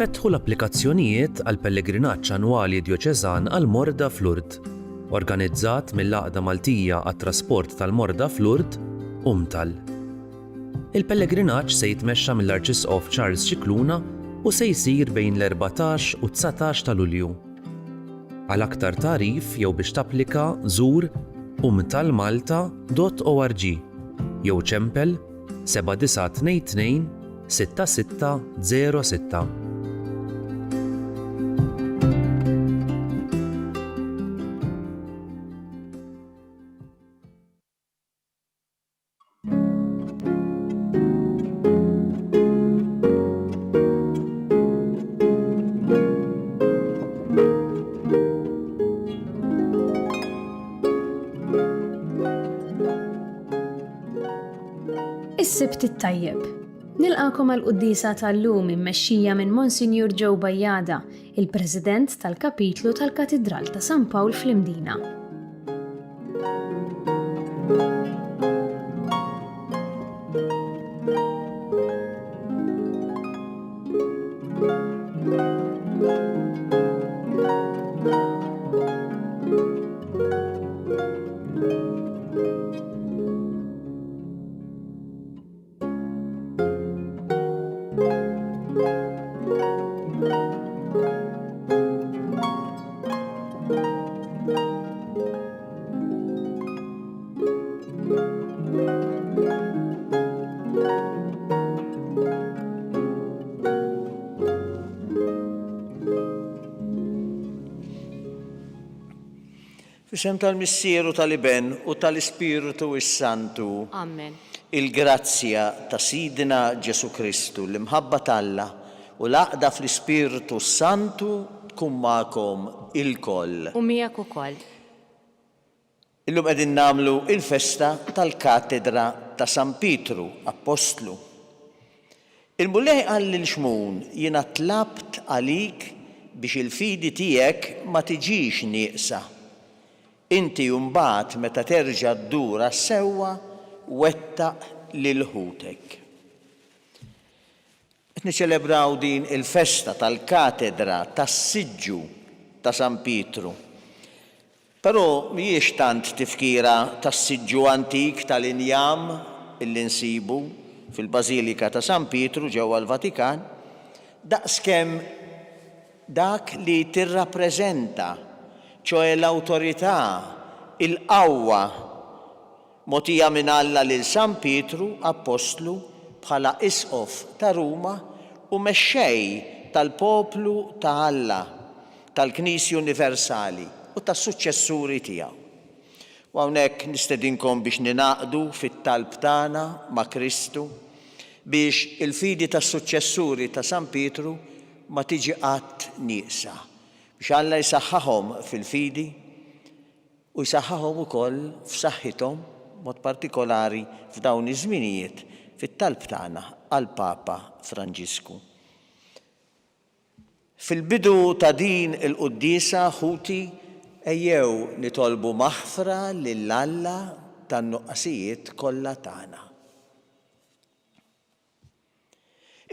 Infettħu l-applikazzjonijiet għal pellegrinaġġ annwali djoċeżan għal Morda f'Lourdes, organizzat mill-Għaqda Maltija għat-Trasport tal-Morda f'Lourdes UMTAL. Il-pellegrinaġġ se jitmexxa mill-Arċisqof Charles Cicluna u se jsir bejn l-14 u 19 ta' Lulju. Għal aktar tarif jew biex tapplika żur umtalmalta.org jew ċempel 7922 6606. Is-Sibt it-Tajjeb. Nilqakom għall-Qudiesa tal-lum immexxija minn Monsinjur Joe Bajjada, il-President tal-Kapitlu tal-Katedral ta' San Pawl fl-Imdina. Fisem tal-Missieru tal-Iben u tal-Ispiritu Santu. Amen. Il-grazzja ta' Sidina Ġesu Kristu, l-imħabba t'Alla u l-għaqda fl-Ispiritu Santu tkun magħkom ilkoll. U miegħek ukoll. Illum qegħdin nagħmlu il-festa tal-Katedra ta' San Pietru Apostlu. Il-Mulej qal lil Xmun jiena tlabt għalik biex il-fidi tiegħek ma tiġix nieqsa. Inti mbagħad meta terġa' ddur sewwa wettaq lil ħutek. Qed niċċelebraw din il-festa tal-Katedra tas-Siġġu ta' San Pietru. Però mhijiex tant tifkira tas-Siġġu antik tal-injam illi nsibu fil-Bażilika ta' San Pietru ġewwa l-Vatikan, daqskemm dak li tirrappreżenta, ċoe l-awtorità, il-qawwa mogħtija minn Alla lil San Pietru Apostlu bħala Isqof ta' Ruma u mexxej tal-poplu ta' Alla, tal-Knisja Universali u tas-suċċessuri tiegħu. U hawnhekk nistedinkom biex ninaqdu fit-talb tagħna ma' Kristu biex il-fidi tas-suċċessuri ta' San Pietru ma tiġi qatt nieqsa. Biex Alla jsaħħahom fil-fidi u jsaħħahom ukoll f'saħħithom mod partikolari f'dawn iż-żminijiet fit-talb tagħna għall-Papa Franġisku. Fil-bidu ta' din il-quddiesa ħuti ejjew nitolbu maħfra lil Alla tan-nuqqasijiet kollha tagħna.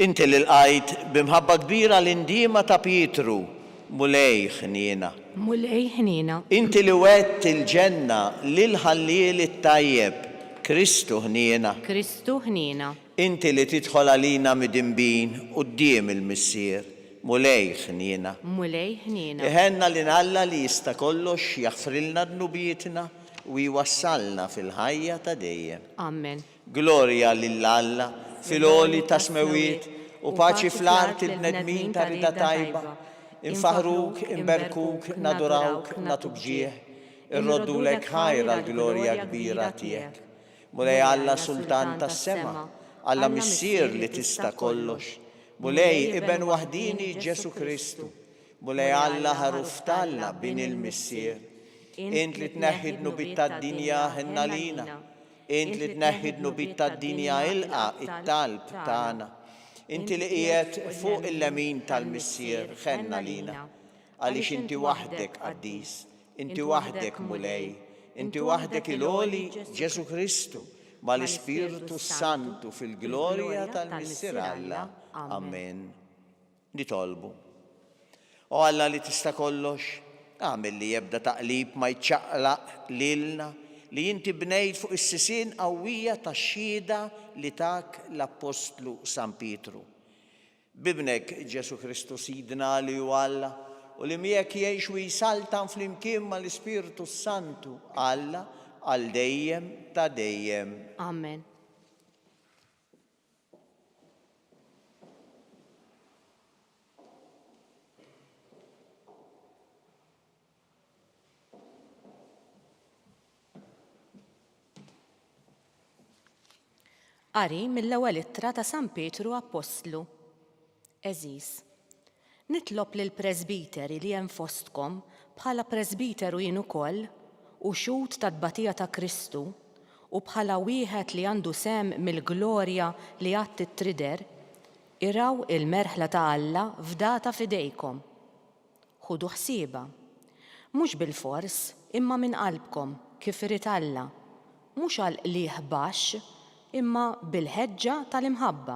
Inti li lqajt b'imħabba kbira l-indiema ta' Pietru, Mulej ħniena. Mulej ħniena. Inti li wett il-ġenna lil ħalliel it-tajjeb, Kristu ħniena. Kristu ħniena. Inti li tidħol għalina midinbin quddiem il-Missier, Mulej ħniena. Mulej ħniena. Iħenna li Alla li jista' kollox jaħfrilna dnubietna u jwassalna fil-ħajja ta' dejjem. Amen. Glorja lil Alla fil-għoli ta' smewiet u paċi fl-art il-bnedmin ta' rida tajba. Infaħruk, inberkuk, nadurawk, natuk ġieħ, irroddulek ħajra l-glorja kbira tiegħek. Mulej Alla Sultan tas-sema, Alla Missier li tista' kollox. Mulej Iben waħdini Ġesu Kristu. Mulej Alla ħaruf talla bin il-Missier. Int li tneħħi d-nubit tad-dinja ħinna lina. Int li tneħħi d-nubit tad-dinja ilqa it-talb tagħna. Inti li qiegħed fuq il-lemin tal-Missier ħenna lina, għaliex inti waħdek qaddis, inti waħdek Mulej, inti waħdek il-għoli Ġesu Kristu, mal-Ispiritu Santu fil-glorja tal-Missier Alla. Amen. nitolbu. U Alla li tista' kollox, għamil li jebda taqlib ma jċaqlaq lilna li inti bnejt fuq is-sisien qawwija tax-xhieda li tak l-Apostlu San Pietru. Bibnek Ġesu Kristu Sidna li hu Alla u li miegħek jgħix u jsaltan flimkien mal-Ispiritu Santu Alla għal dejjem ta' dejjem. Amen. Qari mill-ewwel ittra ta' San Pietru Apostlu. Eżis, nitlob lil presbiteri li hemm fostkom bħala presbiteru jien ukoll u xut ta' tbatija ta' Kristu u bħala wieħed li għandu sem mill-glorja li għad titrider, iraw il-merħla ta' Alla f'data f'idejkom. Ħudu ħsieba, mhux bil-fors imma minn qalbkom kif irid Alla, mhux għal qlieħ baxx imma bil-ħeġġa tal-imħabba,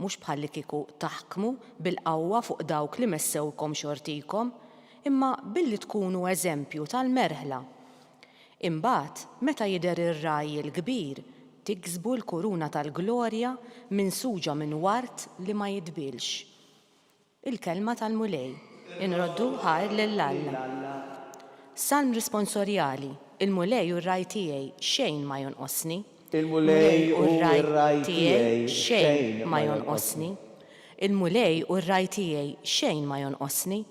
mhux bħalli kieku taħkmu bil-qawwa fuq dawk li messewkom xortikom, imma billi tkunu eżempju tal-merħla. Imbagħad, meta jidher ir-raj il-kbir, tiksbu l-kuruna tal-glorja minsuġa minn wart li ma jitbilx. Il-kelma tal-mulej, inroddu ħar lill-Alla. Salm risponsorjali, il-mulej u r-raj tiegħi xejn ma jonqosni. Il-mulej u r-raj tiegħi xejn ma jonqosni. Il-mulej u r-raj tiegħi xejn ma jonqosni.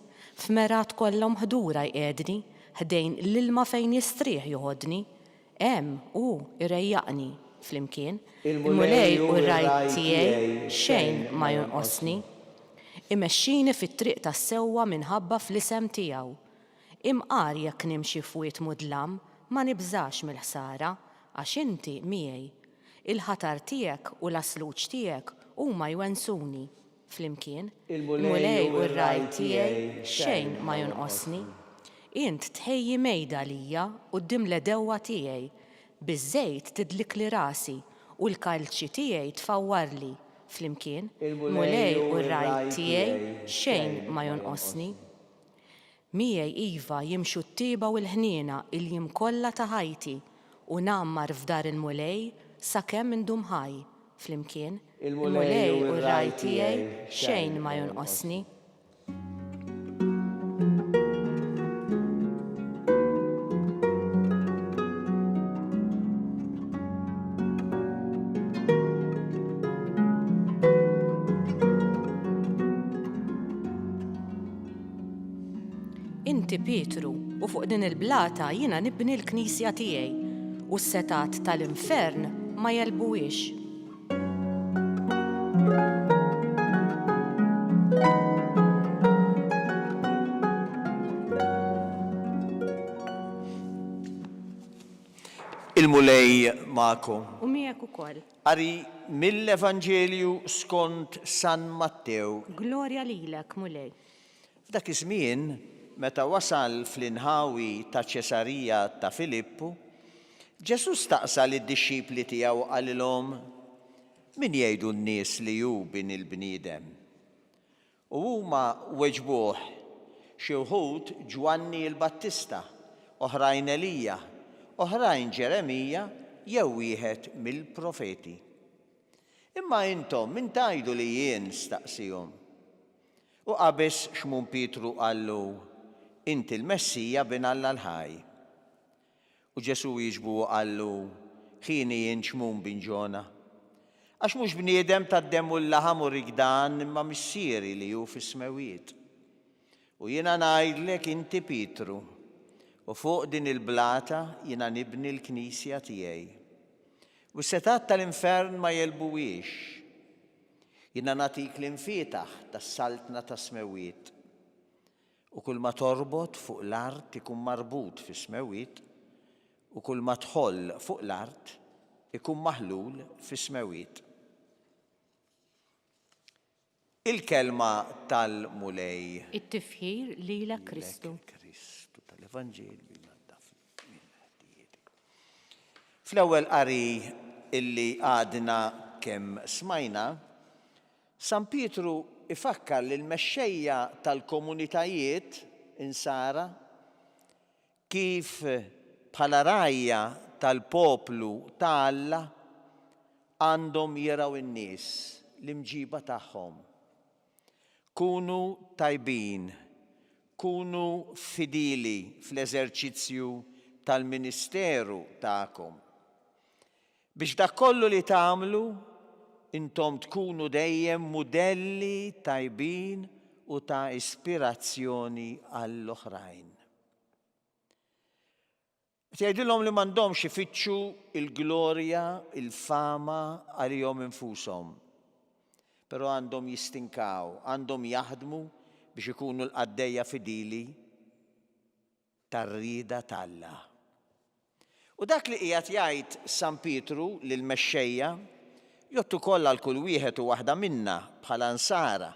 F'merat kollha mħdura jqiegħdni, ħdejn l-ilma fejn jistrieħ joħodni. Hemm u irejjaqni flimkien. Il-mulej u r-raj tiegħi xejn ma jonqosni. Imexxini fit-triq tas-sewwa minħabba fl-isem tiegħu. Imqar jekk nimxi fwiet mudlam ma nibżax mill-ħsara. Għax inti miegħi, il-ħatar tiegħek u l-asluġ tiegħek huma jwensuni flimkien. Il-mulej u r-raj tiegħi xejn ma jonqosni. Int tħejji mejda lija quddiem l-edewwa tiegħi, biż-żejt tidlikli rasi u l-kalċi tiegħi tfawwarli flimkien. Il-mulej u r-raj tiegħi xejn ma jonqosni. Miegħi iva jimxu t-tieba u l-ħniena il-jiem kollha ta' ħajti u nammar f'dar il-mulej sakemm indum ħaj flimkien. Il-mulej u r-raj tiegħi xejn ma jonqosni. Inti Pietru u fuq din il-blata jiena nibni l-Knisja tiegħi u s-setat tal-infern ma jelbuwiex. Il-mulej ma'kom. U miegħek ukoll. Qari mill-Evanġelju skont San Mattew. Glorja lilek, mulej. F'dak iż-żmien, meta wasal fl-inħawi ta' Ċesarija ta' Filippu, Ġesu staqsa lid-dixxipli tiegħu qalilhom min jgħidu n-nies li hu bin il-bniedem. U huma weġbuh xi wħud Ġwanni l-Battista, oħrajn Elija, oħrajn Ġeremija jew wieħed mill-profeti. Imma intom min tgħidu li jien staqsihom. U qabes x'mun Pietru qallu, inti l-Messija bin Alla l-ħaj. U Ġesu jiġbu qallu, ħini jien x'mun bin Ġona. Għax mhux bniedem tad-demm u l-laħam u rigdan imma missieri li hu fis-smewiet. U jiena ngħidlek inti Pietru, u fuq din il-blata jiena nibni l-Knisja tiegħi. U s-setat tal-infern ma jelbuwiex. Jiena nagħtik l-infietaħ tas-saltna tas-smewiet. U kull ma torbot fuq l-art ikun marbut fis-smewiet, u kull ma tħoll fuq l-art ikun maħlul fis-smewiet. Il-kelma tal-mulej. It-tifħir lilek Kristu. Kristu tal-Evanġelju jnaddaf mill-ħdijiet. Fl-ewwel qari illi għadna kemm smajna, San Pietru ifakkar li l-mexxejja tal-komunitajiet insara kif bħala rajja tal-poplu ta' Alla għandhom jaraw in-nies l-imġiba tagħhom. Kunu tajbin, kunu fidili fl-eżerċizzju tal-ministeru tagħkom. Biex dak kollu li tagħmlu intom tkunu dejjem mudelli tajbin u ta' ispirazzjoni għall-oħrajn. Tgħidilhom li m'għandhomx ifittxu il-glorja, il-fama għalihom infushom. Però għandhom jistinkaw, għandhom jaħdmu biex ikunu l-qaddejja fidili tar-rieda tal-Alla. U dak li qiegħed jgħid San Pietru lill-mexxejja jottu kollha l-kull wieħed u waħda minna bħala nsara.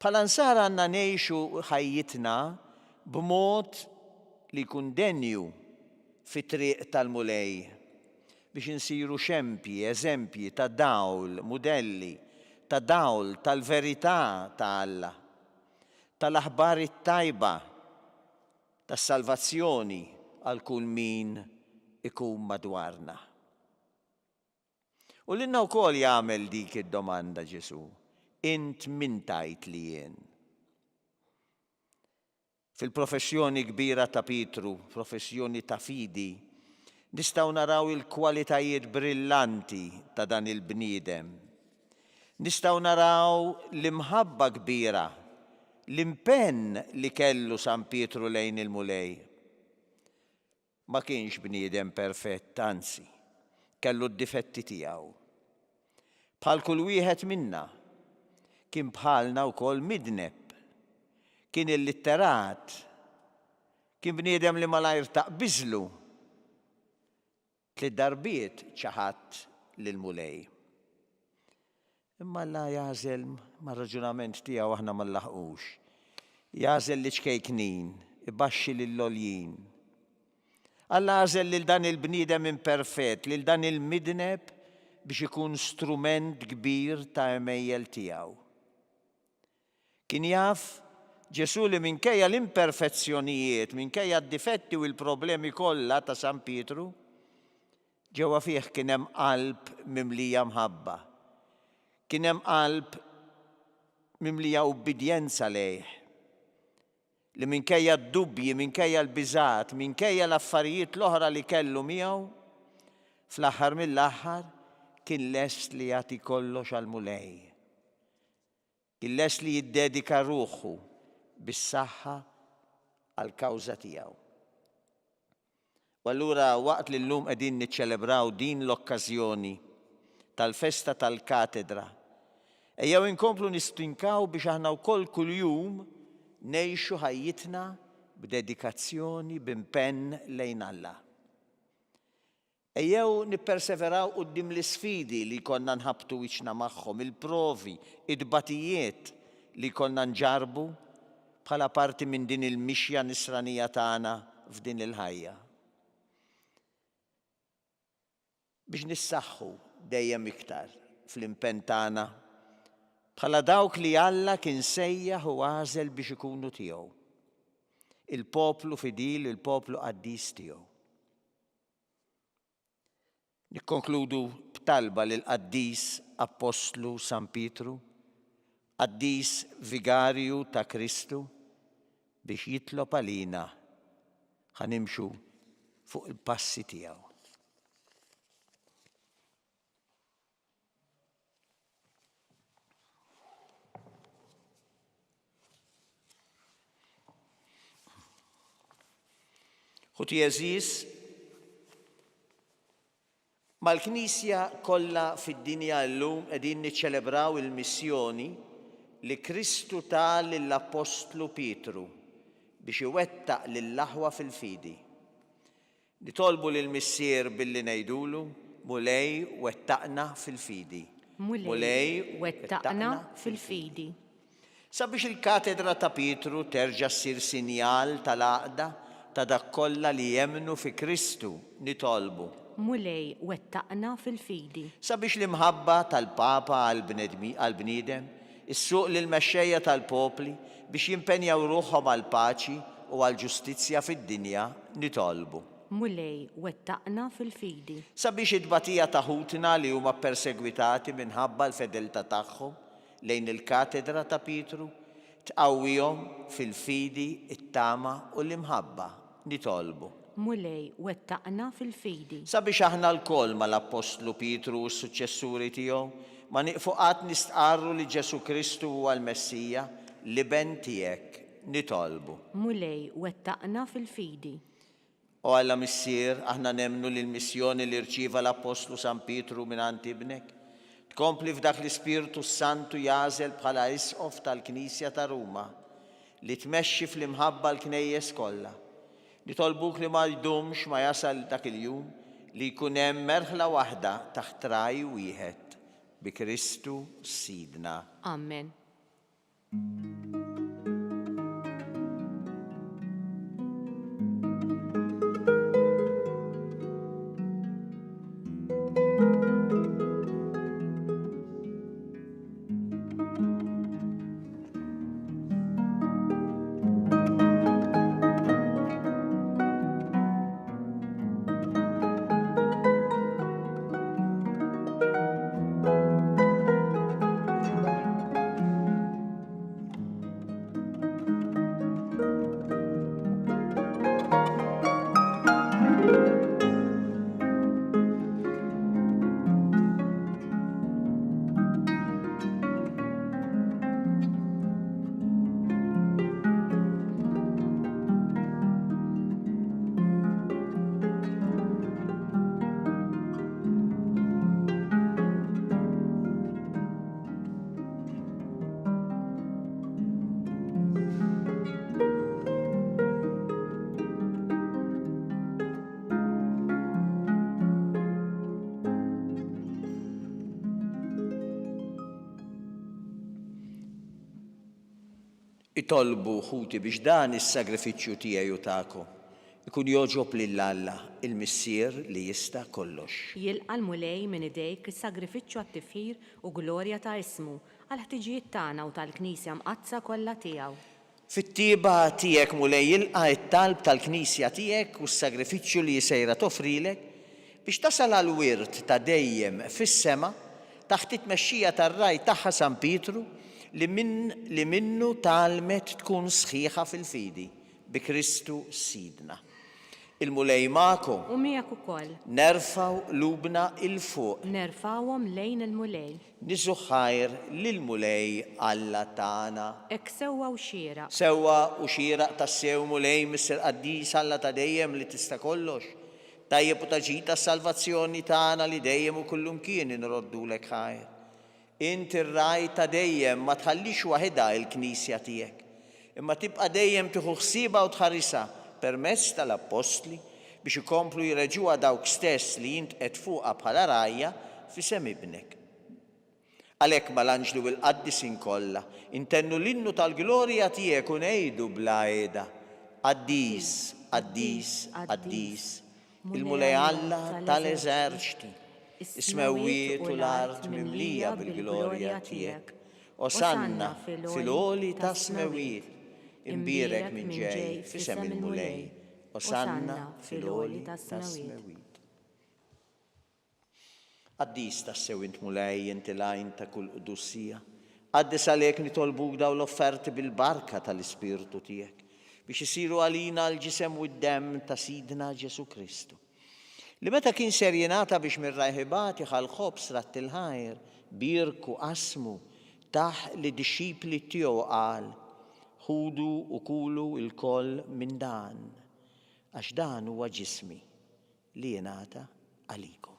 Bħala nsara għandna ngħixu ħajjitna b'mod li jkun denju fit-triq tal-mulej biex insiru xempji, eżempji ta' dawl, mudelli ta' dawl tal-verità ta' Alla, tal-aħbar it-tajba, tas-salvazzjoni għal kull min ikun madwarna. U l-inna wkoll jagħmel dik id-domanda Ġesu, int min tajt li jien? Fil-professjoni kbira ta' Pietru, professjoni ta' fidi, nistgħu naraw il-kwalitajiet brillanti ta' dan il-bniedem. Nistgħu naraw l-imħabba kbira, l-impenn li kellu San Pietru lejn il-mulej. Ma kienx bniedem perfett, anzi, kellu d-difetti tiegħu. Bħal kull wieħed minna, kien bħalna wkoll midneb. Kien illitterat, kien bniedem li malajr taqbiżlu, 3 darbiet ċaħat lill-mulej. Imma Alla jażel mar-raġunament tiegħu aħna ma nlaħqux. Jażel li ċkejknin, ibaxxi lill-għoljin. Alla jażel lil dan il-bniedem imperfett, lil dan il-midneb biex ikun strument kbir ta' emejjel tiegħu. Kien jaf Ġesu li minkejja l-imperfezzjonijiet, minkejja d-difetti u l-problemi kollha ta' San Pietru, ġewwa fih kien hemm qalb mimlija mħabba. Kien hemm qalb mimlija ubbidjenza lejh. Li minkejja d-dubji, minkejja l-biżat, minkejja l-affarijiet l-oħra li kellu miegħu, fl-aħħar mill-aħħar kien lest li jagħti kollox għall-mulej. Kien lest li jiddedika ruħu bis-saħħa għall-kawża tiegħu. U allura waqt li llum qegħdin niċċelebraw din l-okkażjoni tal-festa tal-katedra, ejjew inkomplu nistinkaw biex aħna wkoll kuljum ngħixu ħajjitna b'dedikazzjoni, b'impenn lejn Alla. Ejjew nipperseveraw quddiem l-isfidi li konna nħabtu wiċċna magħhom, il-provi, id-batijiet li konna nġarbu bħala parti minn din il-mixja nisranija tagħna f'din il-ħajja. Biex nissaħħu dejjem iktar fl-impenn tagħna bħala dawk li Alla kien sejjaħ u għażel biex ikunu tiegħu. Il-poplu fidil, il-poplu qaddis tiegħu. Nikkonkludu b'talba lil qaddis Apostlu San Pietru, qaddis vigarju ta' Kristu, biex jitlob għalina ħanimxu fuq il-passi tiegħu. Ħuti Jeżis, mal-Knisja kollha fid-dinja llum qegħdin niċċelebraw il-missjoni li Kristu ta' lill-Apostlu Pietru biex iwettaq lill-aħwa fil-fidi. Nitolbu lill-missier billi ngħidulu mulej wettaqna fil-fidi. Mulej wettaqna fil-fidi. Sabiex il-katedra ta' Pietru terġa' ssir sinjal tal-għaqda ta' dak kollha li jemmnu fi Kristu nitolbu. Mulej wettaqna fil-fidi. Sabiex l-imħabba tal-Papa għall-bniedem Is-suq lill-mexxejja tal-popli biex jimpenjaw ruħhom għal paċi u għal ġustizzja fid-dinja nitolbu. Mulej wettaqna fil-fidi. Sabiex it-tbatija ta' ħutna li huma ppersegwitati minħabba l-fedeltà tagħhom lejn il-katedra ta' Pietru tqawwihom fil-fidi, it-tama u l-imħabba nitolbu. Mulej wettaqna fil-fidi. Sabiex aħna l-koll mal-Apostlu Pietru u s-suċċessuri tiegħu ma nieqfu qatt nistqarru li Ġesu Kristu huwa l-Messija li ben tiegħek nitolbu. Mulej wettaqna fil-fidi. U Alla missier aħna nemmnu li l-missjoni li rċieva l-Apostlu San Pietru mingħand ibnek tkompli f'dak l-Ispirtu Santu jażel bħala isqof tal-Knisja ta' Ruma li tmexxi fl-imħabba l-knejjes kollha. Nitolbuk li ma jdumx ma jasal dak il-jum li jkun hemm merħla waħda taħt raj wieħed bi Kristu Sidna. Amen. Itolbu ħuti biex dan is-sagrifiċċju tiegħi u tagħkom ikun jogħġob lill-Alla il-Missier li jista' kollox. Jilqa' l-mulej minn idejk is-sagrifiċċju għat-tifħir u glorja ta' ismu għal ħtiġijiet tagħna u tal-Knisja mqazza kollha tiegħu. Fit-tieba tiegħek mulej jilqa' it-talb tal-Knisja tiegħek u s-sagrifiċċju li jsejra toffrilek biex tasal għal wirt ta' dejjem fis-sema taħt it-tmexxija tar-raj tagħha San Pietru li minnu talmet tkun sħiħa fil-fidi bi Kristu Sidna. Il-mulej magħkom U miegħek ukoll. nerfaw lubna il-fuq. Nerfawhom lejn il-mulej. Niżu ħajr lill-mulej Alla tagħna. Ek sewwa u xieraq. Sewwa u xieraq tas-sew mulej Misser Qaddis Alla ta' dejjem li tista' kollox. Tajjeb u taġid tas-salvazzjoni tagħna li dejjem u kullum kien inroddulek ħajr. Inti r-raj ta' dejjem ma tħallix waħedha il-Knisja tiegħek, imma tibqa' dejjem tieħu ħsiebha u tħarrisha permezz tal-Apostli biex ikomplu jreġuha dawk stess li jint qed fuqha bħala rajja f'isem ibnek. Għalhekk mal-anġlu u l-qaddisin kollha intennu l-innu tal-glorja tiegħek u ngħidu bla għeda. Qaddis, Qaddis, Qaddis, il-mulej Alla tal-eżerċti. Ismewiet u l-art mimlija bil-glorja tiegħek. Osanna fil-għoli ta' smewiet, imbirek minn ġej f'isem il-mulej. Osanna fil-għoli ta' smewiet. Qaddis tas-sew int mulej inti lajn ta' kull qudussija. Qaddis għalhekk nitolbuk daw l-offerti bil-barka tal-Ispirtu tiegħek biex isiru għalina l-ġisem u d-demm ta' Sidna Ġesu Kristu. Li meta kien ser jingħata biex mir-rajħibati ħal-ħobs rat il-ħajr birku qasmu taħ li dixxipli tiegħu qal ħudu u kulu l-koll minn dan għax dan huwa ġismi li jingħata għalikom.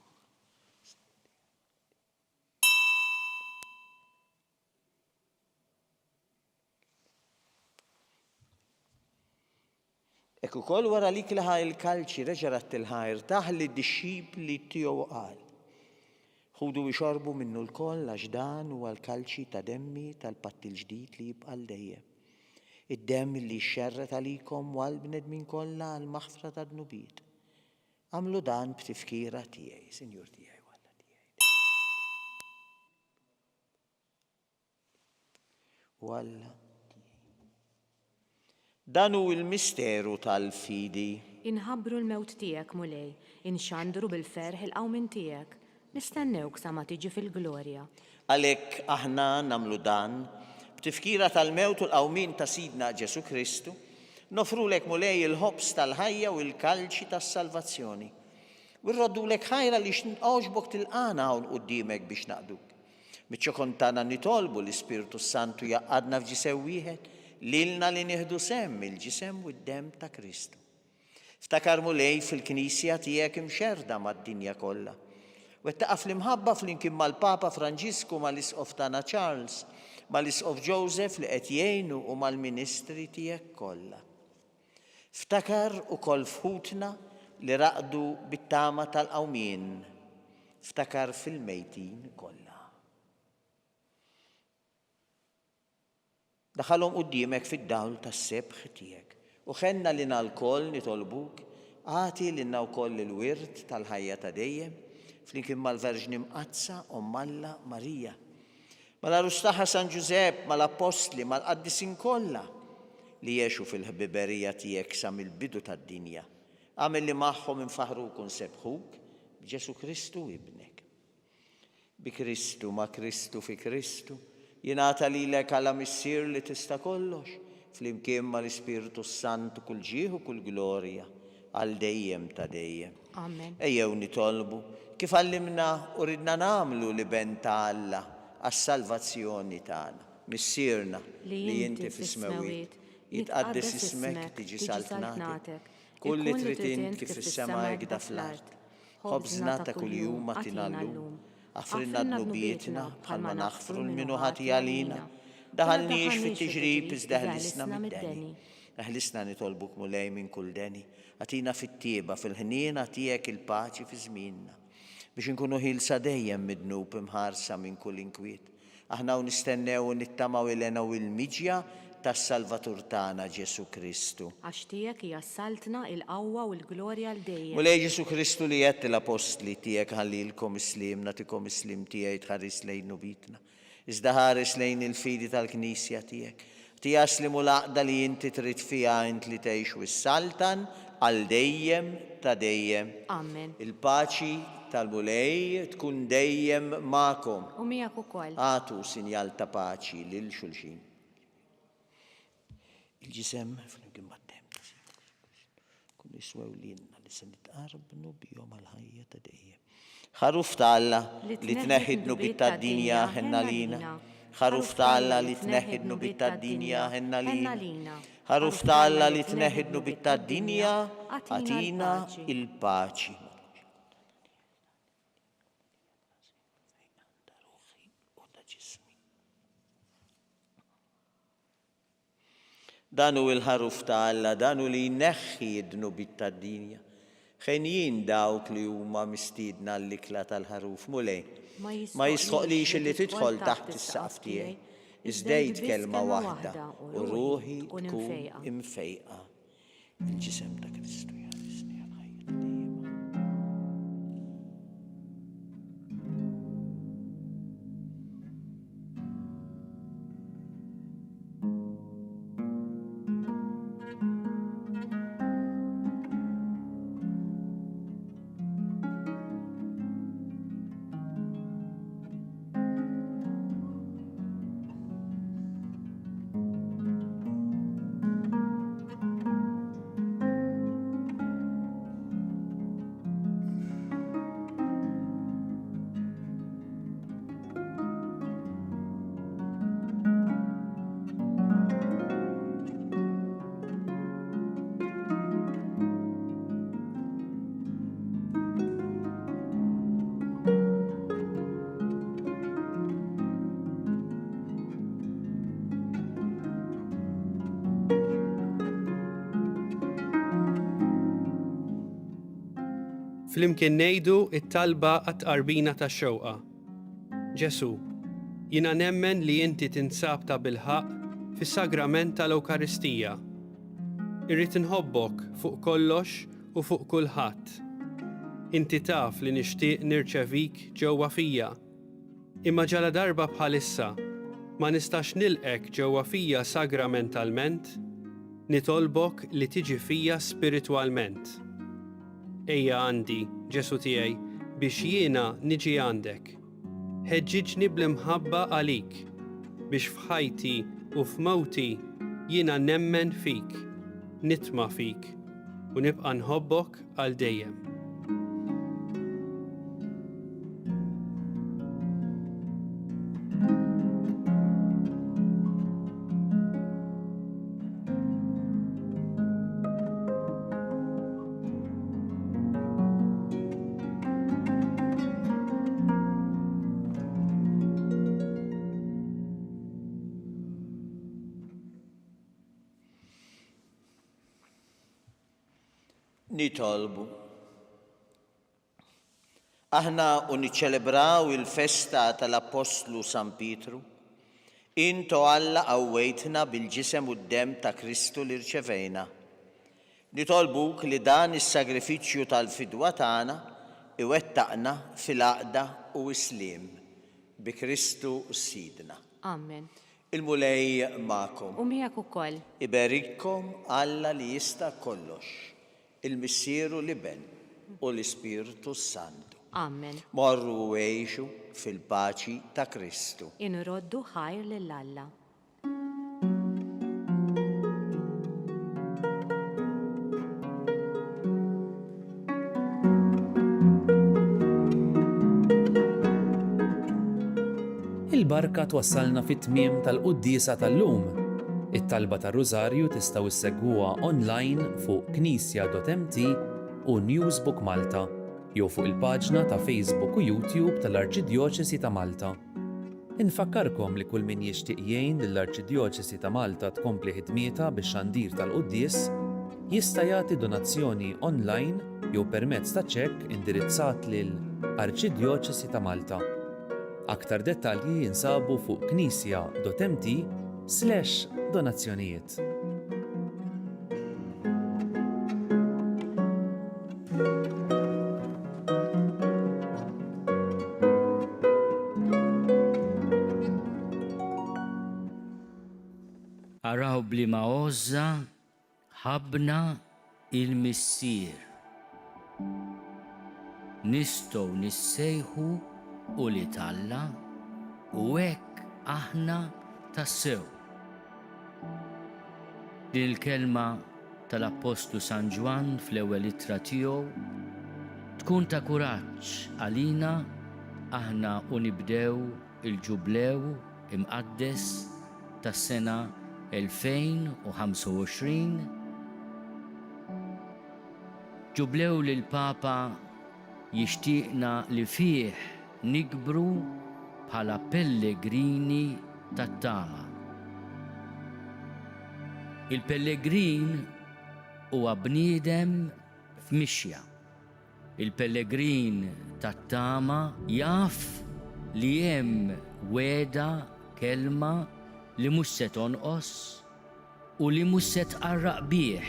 Ek ukoll wara lik laħa il-kalċi reġarat il-ħajr taħ li d-dixxipli tiegħu qal. Ħudu jxorbu minnu l-koll għax dan huwa l-kalċi ta' demmi tal-patt il-ġdid li jibqa' dejjem. Id-demm li xxerret għalikom u għall-bnedmin kollha għall-maħfra tad-dnubiet. Għamlu dan b'tifkira tiegħi, Sinjur tiegħi walla tiegħi. u Alla. Dan hu l-misteru tal-fidi. Inħabbru l-mewt tiegħek mulej, inxandru bil-ferħ il-qawmin tiegħek, nistennewk sa ma tiġi fil-glorja. Għalhekk aħna nagħmlu dan b'tifkira tal-mewt u l-qawmin ta' Sidna Ġesu Kristu, nofrulek mulej il-ħobs tal-ħajja u l-kalċi tas-salvazzjoni. U rroddulek ħajra li x'oġbok tilqana hawn quddiemek biex naqduk. Miċ-ċokon tagħna nitolbu l-Ispirtu Santu jaqadna f'ġisem wieħed lilna li nieħdu semm il-ġisem u d-demm ta' Kristu. Ftakar mulej fil-Knisja tiegħek imxerda mad-dinja kollha. Wettaqaf l-imħabba flimkien mal-Papa Franġisku mal-Isqof tagħna Charles, mal-Isqof Joseph li qed jgħinu u mal-Ministri tiegħek kollha. Ftakar ukoll fħutna li raqdu bit-tama tal-qawmien. Ftakar fil-mejtin kollha. Daħalhom quddiemek fid-dawl tas-sebħ tiegħek u ħenna lina l-koll nitolbuk għati lilna wkoll il-wirt tal-ħajja ta' dejjem flimkien mal-Verġni Mqazza Omm Alla Marija, mal-Arus tagħha San Ġusepp, mal-Apostli, mal-Qaddisin kollha li jgħixu fil-ħbiberija tiegħek sa mill-bidu tad-dinja. Għamel li magħhom infaħruk u nsebħuk b'Ġesu Kristu ibnek. Bi Kristu ma' Kristu fi Kristu jingħata lilek għala missier li tista' kollox flimkien mal-Ispirtu Santu kull ġieħ u kull glorja għal dejjem ta' dejjem. Amen. Ejjew nitolbu kif għallimna u ridna nagħmlu li ben ta' Alla għas-salvazzjoni tagħna. Missierna li inti fis-smawiet, jitqaddes ismek tiġi saltnatek, kull li trid kif fis-sema jgda fl-art. Ħobżna ta' kuljum atina llum, għafrinna d-nubietna bħalma naħfru l-minu ħatija lina, daħalniex fit-tiġrib iżdaħlisna mid-deni. Aħlisna nitolbuk mulej minn kull deni, għatina fit-tieba fil-ħniena tiegħek il-paċi fi żmienna, biex inkunu ħilsa dejjem midnub imħarsa minn kull inkwiet. Aħna u nistennew u nittamaw il-ena u il-miġja tas-Salvatur tagħna Ġesu Kristu. Għax tiegħek hija saltna il-qawwa u l-glorja l dejjem. Mulej Ġesu Kristu li jett l-apostli tiegħek ħallilkom islim, nagħtikom islim tiegħi tħares lejn nubitna. Iżda ħares lejn il-fidi tal-Knisja tiegħek. Tijaslimu l-aqda li inti trid fiha int li tgħix wis-saltan għal dejjem ta' dejjem. Amen. Il-paċi tal-mulej tkun dejjem magħkom. U miegħek ukoll. Għatu sinjal ta' paċi lil xulxin. Il-ġisem flimkien mad-demm kun jiswew lilna li se nitqarbnu bihom għall-ħajja ta' dejjem. Ħaruf ta' Alla li tneħħidnu bit-tad-dinja ħenna lina. Ħaruf ta' Alla li tneħħidnu bit-tad-dinja ħenna lina. Ħaruf ta' Alla li tneħħidnu bit-tad-dinja għatina il-paċi. Danu il-ħaruf ta' Alla, danu li jneħħi id-dnub bit-tad-dinja. Ħenjin dawk li huma mistiedna l-ikla tal-ħaruf mulej. Ma jisħoqlix li tidħol taħt is-saqaf tiegħi. Iżdejt kelma waħda u ruħi tkun imfejqa. Il-ġisem ta' Kristu jarisni għal-ħajja dejjem. Flimkien ngħidu it-talba għat-qarbina tax-xewqa. Ġesu, jiena nemmen li inti tinsab ta' bilħaq fis-sagrament tal-Ewkaristija. Irrid inħobbok fuq kollox u fuq kulħadd. Inti taf li nixtieq nirċevik ġewwa fija. Imma ġala darba bħalissa ma nistax nilqek ġewwa fija sagramentalment, nitolbok li tiġi fija spiritwalment. Ejja għandi, Ġesu tiegħi, biex jiena niġi għandek. Ħeġġiġni bl-imħabba għalik, biex f'ħajti u f'mowti jiena nemmen fik, nitma' fik u nibqa' nħobbok għal dejjem. Nitolbu. Aħna niċċelebraw il-festa tal-Apostlu San Pietru, into Alla qawwejtna bil-ġisem u d-dem ta' Kristu li rċevejna. Nitolbuk li dan is-sagrifiċċju tal-fidwa tagħna iwettaqna fil-għaqda u islim bi Kristu Sidna. Amen. Il-mulej magħkom. U miegħek ukoll. Iberikkom Alla li jista' kollox, il-Missieru li ben u l-Ispiritu Santu. Amen. Morru u għejxu fil-paċi ta' Kristu. Inroddu ħajr lill-Alla. Il-barka twassalna fit-tmiem tal-qudiesa tal-lum. It-talba tar-Rużarju tistgħu issegwuha online fuq knisja.mt u Newsbook Malta jew fuq il-paġna ta' Facebook u YouTube tal-Arċidjoċesi ta' Malta. Infakkarkom li kull min jixtieq jgħin lill-Arċidjoċesi ta' Malta tkompli ħidmietha bix-xandir tal-Qudies jista' jagħti donazzjoni online jew permezz ta' ċekk indirizzat lil Arċidjoċesi ta' Malta. Aktar dettalji jinsabu fuq knisja.mt/donazzjonijiet. Araw blima għoża ħabna il-missier. Nistgħu nissejħu u li Alla u hekk aħna tassew. Din il-kelma tal-Apostlu San Ġwan fl-ewwel ittra tiegħu tkun ta' kuraġġ għalina aħna u nibdew il-ġublew imqaddes tas-sena 2025. Ġublew li l-Papa jixtieqna li fih nikbru bħala pellegrini tat-tama. Il-pellegrin huwa bniedem f'mixja. Il-pellegrin tat-tama jaf li hemm weda kelma li mhux se tonqos u li mhux se tqarraq bih.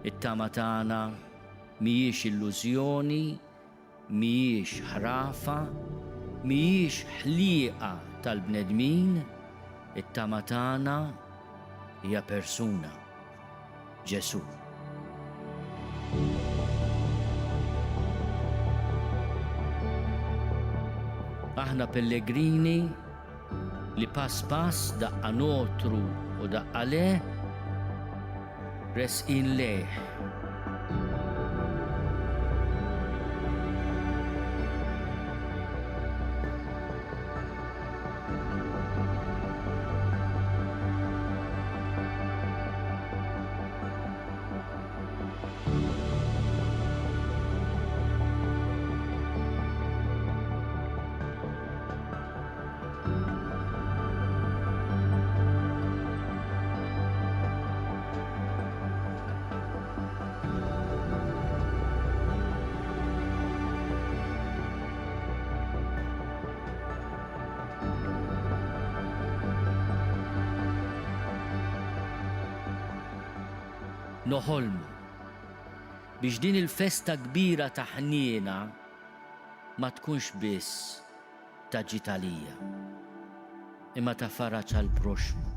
It-tama tagħna mhijiex illużjoni, mhijiex ħrafa, mhijiex ħlieqa tal-bnedmin, it-tama tagħna hija persuna, Ġesu. Aħna pellegrini li pass daqqa notru u daqqa le resqin leh. Noħolmu biex din il-festa kbira ta' ħniena ma tkunx biss ta' ġitalija, imma ta' faraġ għal proxmu.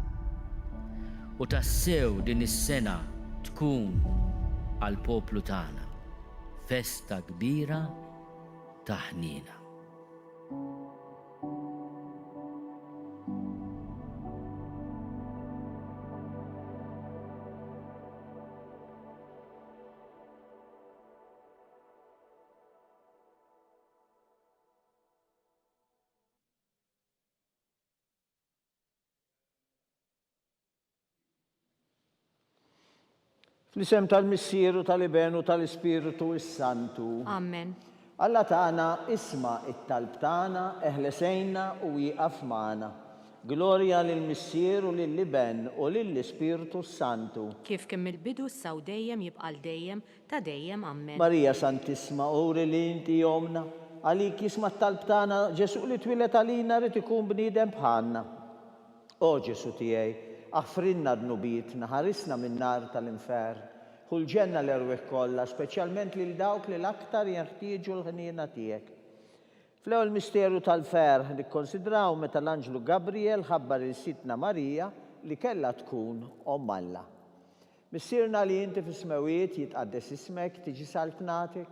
U tassew din is-sena tkun għal poplu tagħna festa kbira ta' ħnina. Fl-isem tal-Missieru tal-Ibenu tal-Ispiritu is-Santu. Amen. Alla tagħna isma' it-talb tagħna eħlesejna u wieqaf magħna. Glorja lill-Missieru lill-Iben u lill-Ispiritu Santu. Kif kemm il-bidu s-saw dejjem jibqal dejjem ta' dejjem amen. Marija Santisma, uri li inti jomna, għalik jisma' t-talb tagħna Ġesu li twilet għalina rid ikun bniedem bħalna. O Ġesu tiegħi, aħfrinna d-nubitna, ħarisna min-nar tal-infern. Kull ġenna l-erwieħ kollha, speċjalment lil dawk li l-aktar jeħtieġu l-ħniena tiegħek. Fl-ewwel misteru tal-ferħ nikkonsidraw meta l-Anġlu Gabriel ħabbar il-Sitna Marija li kellha tkun Omm Alla. Missierna li inti fis-smewiet jitqaddes ismek, tiġi saltnatek,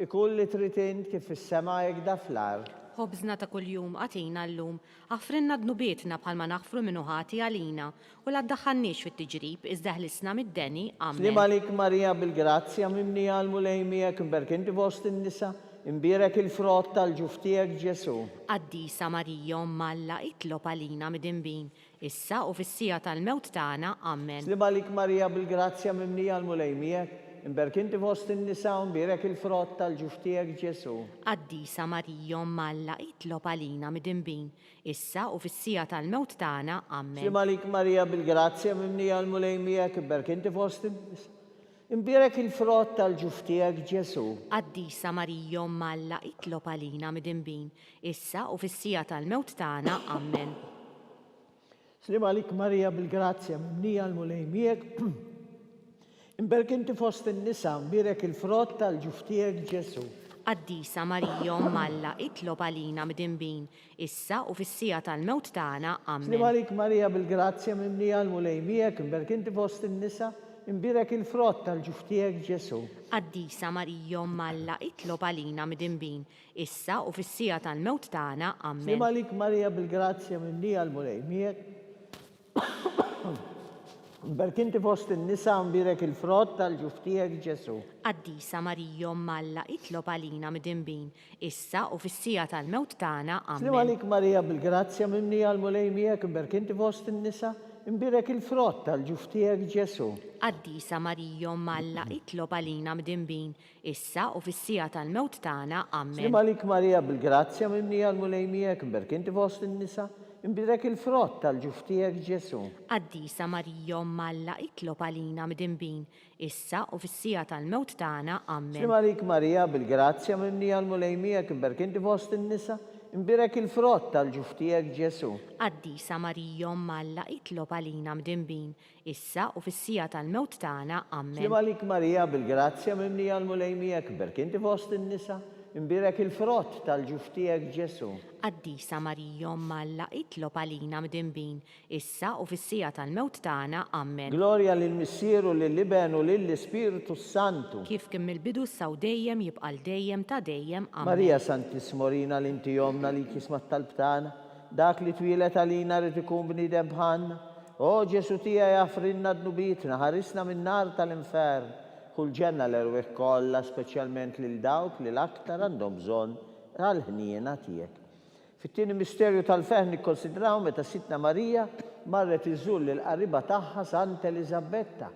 ikun li trid int kif fis-sema jekk fl-ard. Ħobżna ta' kuljum għatina llum, aħfrinna d-nubietna bħalma naħfru minnu ħati għalina u la ddaħħalniex fit-tiġrib iżda ħlisna mid-deni amen. Slim għalik Marija bil-grazzja mimnija għal-mulejmijek imberkinti fost in-nisa, imbierek il-frott tal-ġuftijek Ġesu. Qaddisa Marija Omm Alla itlob għalina mid-inbin, issa u fis-sija tal-mewt tagħna amen. Slim għalik Marija bil-grazzja mimnija għal-mulejmijek, imberkinti fost in-nisa u imbierek il-frott tal-ġuftijek Ġesu. Qaddisa Marija Omm Alla itlob għalina mid-inbin, issa u fis-sija tal-mewt tagħna amen. Slim għalik Marija bil-grazzja mimnija għal-mulejmijek, imberkinti fost in-nisa, imbierek il-frott tal-ġuftijek Ġesu. Qaddisa Marija Omm Alla itlob għalina mid-inbin, issa u fis-sija tal-mewt tagħna amen. Slim għalik Marija bil-grazzja mimnija għal-mulejmijek, imberkinti fost in-nisa imbierek il-frott tal-ġuftijek Ġesu. Qaddisa Marija Omm Alla itlob għalina mid-inbin, issa u fis-sija tal-mewt tagħna Slim amen. għalik Marija bil-grazzja mimnija għal-mulejmijek, imberkinti fost in-nisa imbierek il-frott tal-ġuftijek Ġesu. Qaddisa Marija Omm Alla itlob għalina mid-inbin, issa u fis-sija tal-mewt tagħna amen. Slim għalik Marija bil-grazzja mimnija għal-mulejmijek, imberkinti fost in-nisa imbierek il-frott tal-ġuftijek Ġesu. Qaddisa Marija Omm Alla itlob għalina mid-inbin, issa u fis-sija tal-mewt tagħna Slim amen. għalik Marija bil-grazzja mimnija għal-mulejmijek, imberkinti fost in-nisa imbierek il-frott tal-ġuftijek Ġesu. Qaddisa Marija Omm Alla itlob għalina mid-inbin, issa u fis-sija tal-mewt tagħna amen. Slim għalik Marija bil-grazzja mimnija għal-mulejmijek, imberkinti fost in-nisa imbierek il-frott tal-ġuftijek Ġesu. Qaddisa Marija Omm Alla itlob għalina mid-inbin, issa u fis-sija tal-mewt tagħna amen. Slim għalik Marija bil-grazzja mimnija għal-mulejmijek, imberkinti fost in-nisa imbierek il-frott tal-ġuftijek Ġesu. Qaddisa Marija Omm Alla itlob għalina mid-inbin, issa u fis-sija tal-mewt tagħna amen. Slim għalik Marija bil-grazzja mimnija għal-mulejmijek, imberkinti fost in-nisa imbierek il-frott tal-ġuftijek Ġesu. Qaddisa Marija Omm Alla itlob għalina mid-inbin, issa u fis-sija tal-mewt tagħna amen. Glorja lill-Missieru lill-Iben u lill-Ispiritu Santu. Kif kemm il-bidu s-saw dejjem jibqal dejjem ta' dejjem amen. Marija Santismorina l-inti jomna li kisma t-talb tagħna, dak li twilet għalina rid ikun bniedem bħalna. O Ġesu tiegħi aħfrinna d-nubitna, ħarisna min-nar tal-infern. Kull ġenna l-erwieħ kollha, speċjalment lil dawk li l-aktar għandhom bżonn għall-ħniena tiegħek. Fit-tieni misterju tal-ferħ nikkonsidraw meta Sitna Marija marret iżżur lill-qariba tagħha Sant Eliżabetta.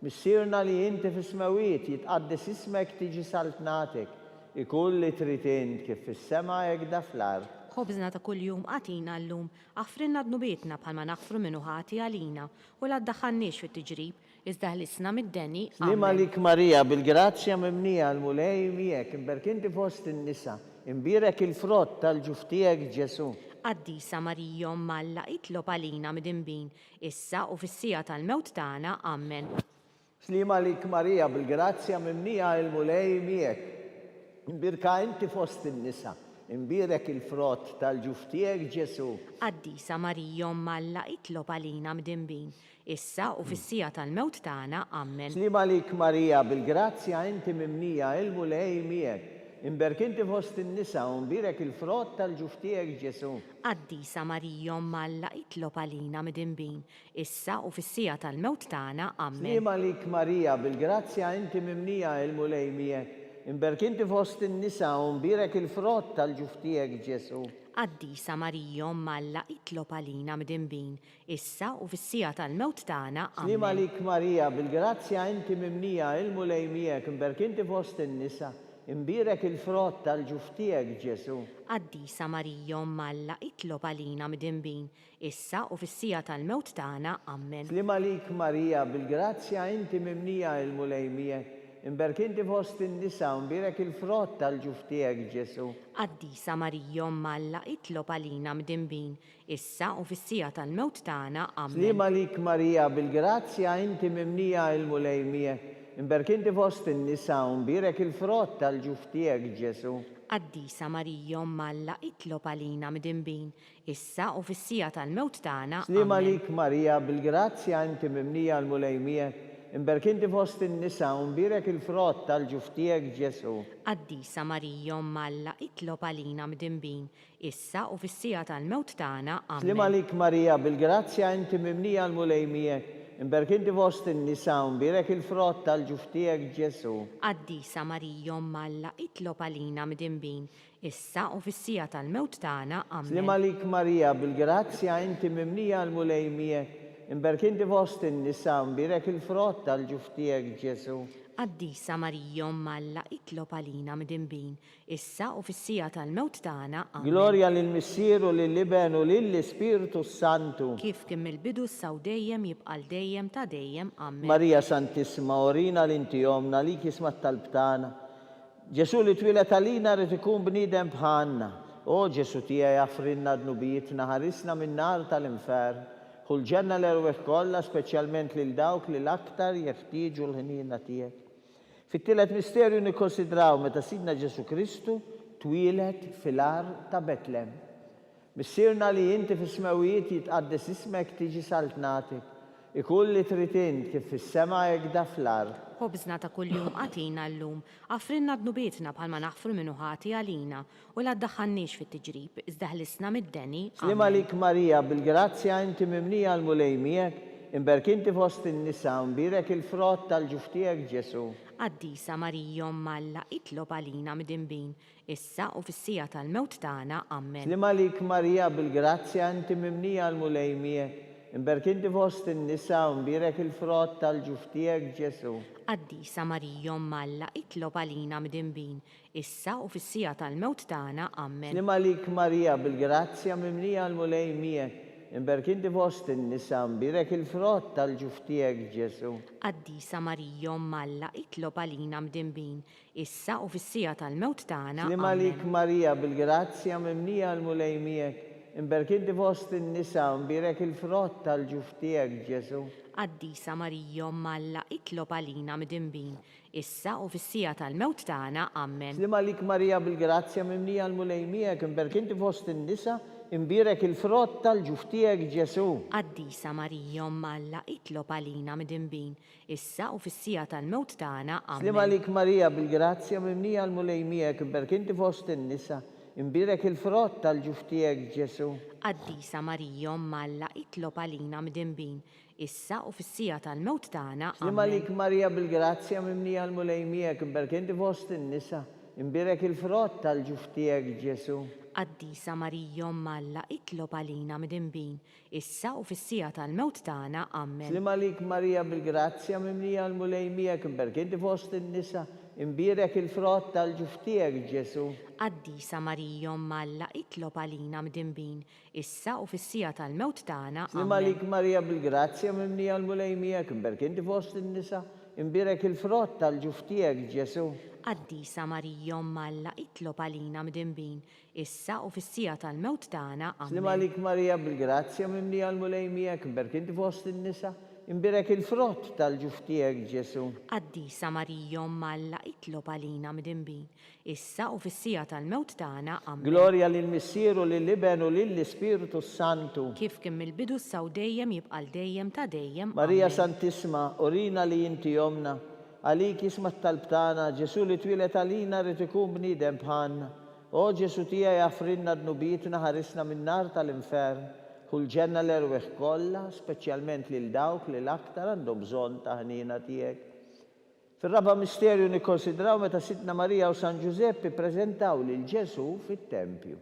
Missierna li inti fis-smewiet jitqaddes ismek tiġi saltnatek, ikun li trid int kif fis-sema hekk fl-ard. Ħobżna ta' kuljum għatina llum, aħfrinna d-nubietna bħalma naħfru minnu ħati għalina u la ddaħħalniex fit-tiġrib iżda ħlisna mid-deni Slim għalik Marija bil-grazzja mimnija għal-mulejmijek, imberkinti fost in-nisa imbierek il-frott tal-ġuftijek Ġesu. Qaddisa Marija Omm Alla itlob għalina mid-inbin, issa u fis-sija tal-mewt tagħna amen. Slim għalik Marija bil-grazzja mimnija għal-mulejmijek, imbirka inti fost in-nisa imbirek il-frott tal-ġuftijek Ġesu. Qaddisa Marija Omma Alla itlob għalina mdinbin, issa u fis-sija tal-mewt tagħna. Amen. Slima lik Marija, bil-grazzja inti mimnija il-mulej miegħek. Imberk inti fost in-nisa u imbirek il-frott tal-ġuftijek Ġesu. Qaddisa Marija Omma Alla itlob għalina mdinbin, issa u fis-sija tal-mewt tagħna. Amen. Slima lik Marija, bil-grazzja inti mimnija il-mulej miegħek. Imberk inti fost in-nisa u imbirek il-frott tal-ġuftijek Ġesu. Qaddisa Marija Omma Alla itlob għalina mdinbin, issa u fis-sija tal-mewt tagħna. Slima Amen. lik Marija, bil-grazzja inti mimnija il-mulej miegħek. Imberk inti fost in-nisa imbirek il-frott tal-ġuftijek Ġesu. Qaddisa Marija Omma Alla itlob għalina mdinbin, issa u fis-sija tal-mewt tagħna. Amen. Slima lik Marija, bil-grazzja inti mimnija il-mulej miegħek. Imberk inti fost in-nisa u imbirek il-frott tal-ġuftijek Ġesu. Qaddisa Marija Omma Alla itlob għalina mdinbin, issa u fis-sija tal-mewt tagħna. Amen. Slima lik Marija, bil-grazzja inti mimnija il-mulej miegħek. Imberk inti fost in-nisa u imbirek il-frott tal-ġuftijek Ġesu. Qaddisa Marija Omma Alla itlob għalina mdinbin, issa u fis-sija tal-mewt tagħna. Slima Amen. lik Marija, bil-grazzja inti mimnija il-mulej miegħek. Imberk inti fost in-nisa u imbirek il-frott tal-ġuftijek Ġesu. Qaddisa Marija Omma Alla itlob għalina mdinbin, issa u fis-sija tal-mewt tagħna. Slima Amen. lik Marija, bil-grazzja inti mimnija l-mulej miegħek. Imberk inti fost in-nisa u imbirek il-frott tal-ġuftijek Ġesu. Qaddisa Marija Omma Alla itlob għalina mdinbin, issa u fis-sija tal-mewt tagħna. Slima Amen. lik Marija, bil-grazzja inti mimnija l-mulej miegħek. Imberk inti fost in-nisa u imbirek il-frott tal-ġuftijek Ġesu. Qaddisa Marija Omma Alla itlob għalina mdinbin, issa u fis-sija tal-mewt tagħna. Amen. Glorja lill-Missieru, lill-Iben u lill-Ispiritu Santu. Kif kien mill-bidu s-saw dejjem jibqal dejjem ta' dejjem. Amen. Marija Santissima, orina l-inti jomna li kisma tal-btana. Ġesu li twilet għalina rrid ikun bniedem bħalna. O Ġesu tiegħi affrinna dnubietna, ħarisna min-nar tal-infern. Kull ġenna l-erweħ kollha, speċjalment lil dawk li l-aktar jeħtieġu l-ħnina tiegħek. Fit-tielet misterju nikkonsidraw meta Sidna Ġesu Kristu twilet fil-ar ta' Betlem. Missierna li inti fis-smawijiet jitqaddes ismek tiġi saltnatik. Ikun li trid int kif fis-sema hekk da fl-ar. Ħobżna ta' kuljum għatina llum, affrinna dnubietna bħalma naħfru minnu ħati għalina u la ddaħħalniex fit-tiġrib, iżda ħlisna mid-deni. Slima lik Marija, bil-grazzja inti mimnija l-mulej miegħek. Imberk inti fost in-nisa u imbirek il-frott tal-ġuftijek Ġesu. Qaddisa Marija Omma Alla itlob għalina mdinbin, issa u fis-sija tal-mewt tagħna. Amen. Slima lik Marija, bil-grazzja inti mimnija l-mulej miegħek. Imberk inti fost in-nisa u imbirek il-frott tal-ġuftijek Ġesu. Qaddisa Marija Omma Alla itlob għalina mdinbin, issa u fis-sija tal-mewt tagħna. Amen. Slima lik Marija, bil-grazzja mimnija l-mulej miegħek. Imberk inti fost in-nisa u imbirek il-frott tal-ġuftijek Ġesu. Qaddisa Marija Omma Alla itlob għalina mdinbin, issa u fis-sija tal-mewt tagħna. Slima lik Amen. Marija, bil-grazzja mimnija l-mulej miegħek. Imberk inti fost in-nisa u imbirek il-frott tal-ġuftijek Ġesu. Qaddisa Marija Omma Alla itlob għalina mdinbin, issa u fis-sija tal-mewt tagħna. Amen. Slima lik Marija, bil-grazzja mimnija l-mulej miegħek. Imberk inti fost in-nisa imbirek il-frott tal-ġuftijek Ġesu. Qaddisa Marija Omma Alla itlob għalina mdinbin, issa u fis-sija tal-mewt tagħna. Slima Amen. lik Marija, bil-grazzja mimnija l-mulej miegħek. Imberk inti fost in-nisa imbirek il-frott tal-ġuftijek Ġesu. Qaddisa Marija Omma Alla itlob għalina mdinbin, issa u fis-sija tal-mewt tagħna. Slima Amen. lik Marija, bil-grazzja mimnija l-mulej miegħek. Imberk inti fost in-nisa imbirek il-frott tal-ġuftijek Ġesu. Qaddisa Marija Omma Alla itlob għalina mdinbin, issa u fis-sija tal-mewt tagħna. Amen. Slima lik Marija, bil-grazzja mimnija l-mulej miegħek. Imberk inti fost in-nisa imbirek il-frott tal-ġuftijek Ġesu. Qaddisa Marija Omma Alla itlob għalina mdinbin, issa u fis-sija tal-mewt tagħna. Slima Amen. lik Marija, bil-grazzja mimnija l-mulej miegħek. Imberk inti fost in-nisa imbirek il-frott tal-ġuftijek Ġesu. Qaddisa Marija Omma Alla itlob għalina mdinbin, issa u fis-sija tal-mewt tagħna. Slima Amen. lik Marija, bil-grazzja mimnija l-mulej miegħek. Imberk inti fost in-nisa imbirek il-frott tal-ġuftijek Ġesu. Qaddisa Marija Omm Alla, itlob għalina midinbin, issa u fis-sija tal-mewt tagħna. Amen. Gloria lill-Missieru, lill-Iben u lill-Ispiritu Santu. Kif kien mill-bidu saw dejjem jibqa' dejjem ta' dejjem. Marija Amen. Santisma, urina li inti jomna, għalik ismat talbtana, Ġesu li twilet għalina rrid ikun bniedem bħalna. O Ġesu tiegħi jaffrinna dnubitna ħarisna min-nar tal-infern. Kull ġenna l-erweħ kollha, speċjalment lil dawk li l-aktar għandhom bżonn ta' ħnina tiegħek. Fir-raba' misterju nikkonsidraw meta Sidna Marija u San Giuseppe ppreżentaw lil Ġesu fit-tempju.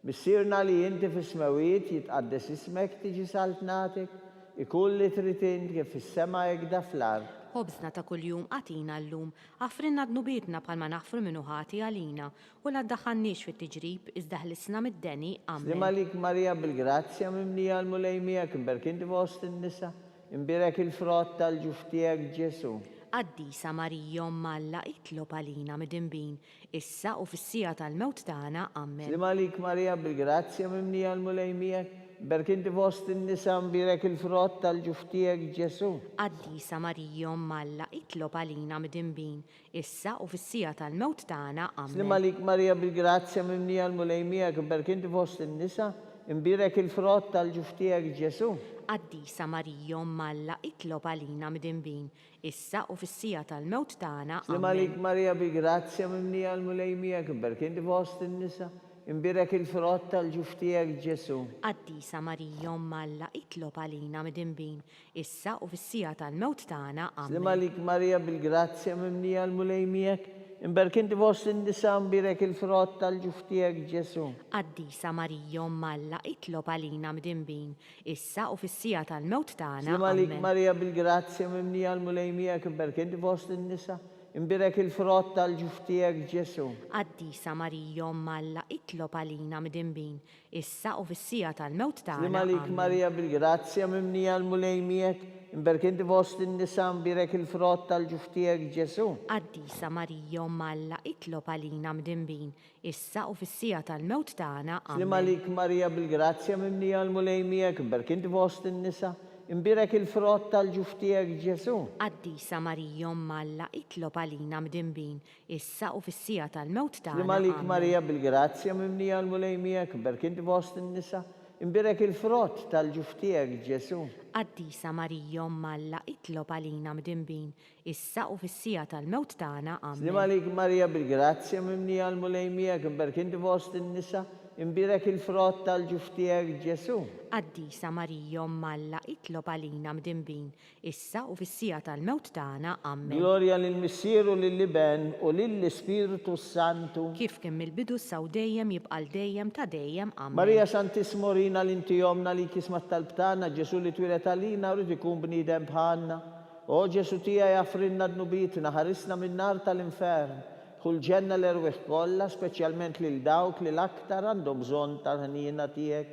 Missierna li inti fis-smawiet jitqaddes ismek tiġi saltnatek, ikun li trid int kif fis-sema hekk da fl-art. Ħobżna ta' kuljum għatina llum, għafrinna dnubietna bħalma naħfru minnu ħati għalina, u la ddaħħalniex fit-tiġrib iżda ħlisna mid-deni. Amen. Slima lik Marija bil-grazzja mimnija l-mulejmijak, imbirek inti fost in-nisa, imbirek il-frott tal-ġuftijek Ġesu. Qaddisa Marija Omm Alla, itlob għalina midinbin, issa u fis-sija tal-mewt tagħna. Amen. Slima lik Marija bil-grazzja mimnija l-mulejmijak, imbirek inti fost in-nisa, imbirek il-frott tal-ġuftijek Ġesu. Qaddisa Marija Omm Alla, itlob għalina midinbin, issa u fis-sija tal-mewt tagħna. Slima Amen. lik Marija bil-grazzja mimnija l-mulejmijak, imbirek inti fost in-nisa, imbirek il-frott tal-ġuftijek Ġesu. Qaddisa Marija Omm Alla, itlob għalina midinbin, issa u fis-sija tal-mewt tagħna. Slima lik Amen. Marija bil-grazzja mimnija l-mulejmijak, imbirek inti fost in-nisa, imbirek il-frott tal-ġuftijek Ġesu. Qaddisa Marija Omm Alla, itlob għalina midinbin, issa u fis-sija tal-mewt tagħna. Slima Amen. lik Marija bil-grazzja mimnija l-mulejmijak, imbirek inti fost in-nisa, imbirek il-frott tal-ġuftijek Ġesu. Qaddisa Marija Omm Alla, itlob għalina midinbin, issa u fis-sija tal-mewt tagħna. Slima lik Amen. Marija bil-grazzja mimnija l-mulejmijak, imbirek inti fost in-nisa, imbirek il-frott tal-ġuftijek Ġesu. Qaddisa Marija Omm Alla, itlob għalina midinbin, issa u fis-sija tal-mewt tagħna. Slima lik Amen. Marija bil-grazzja mimnija l-mulejmijak, imbirek inti fost in-nisa, imbirek il-frott tal-ġuftijek Ġesu. Qaddisa Marija Omm Alla, itlob għalina midinbin, issa u fis-sija tal-mewt tagħna. Slima Amen. lik Marija bil-grazzja mimnija l-mulejmijak, imbirek inti fost in-nisa, imbirek il-frott tal-ġuftijek Ġesu. Qaddisa Marija Omm Alla, itlob għalina midinbin, issa u fis-sija tal-mewt tagħna. Slima lik Amen. Marija bil-grazzja mimnija l-mulejmijak, imbirek inti fost in-nisa, imbirek il-frott tal-ġuftijek Ġesu. Qaddisa Marija Omm Alla, itlob għalina midinbin, issa u fis-sija tal-mewt tagħna. Slima Amen. lik Marija bil-grazzja mimnija l-mulejmijak, imbirek inti fost in-nisa, imbirek il-frott tal-ġuftijek Ġesu. Qaddisa Marija Omm Alla, itlob għalina midinbin, issa u fis-sija tal-mewt tagħna. Amen. Gloria lill-Missieru, lill-Iben u lill-Ispiritu Santu. Kif kien mill-bidu saw dejjem jibqa' dejjem ta' dejjem. Amen. Marija Santisma, urina li inti jomna li kismat talbtana, Ġesu li twilet għalina rrid ikun bniedem bħalna. O Ġesu tiegħi jaffrinna dnubitna, ħarisna min-nar tal-infern. Kull ġenna l-erweħ kollha, speċjalment lil dawk li l-aktar għandhom bżonn tal-ħnina tiegħek.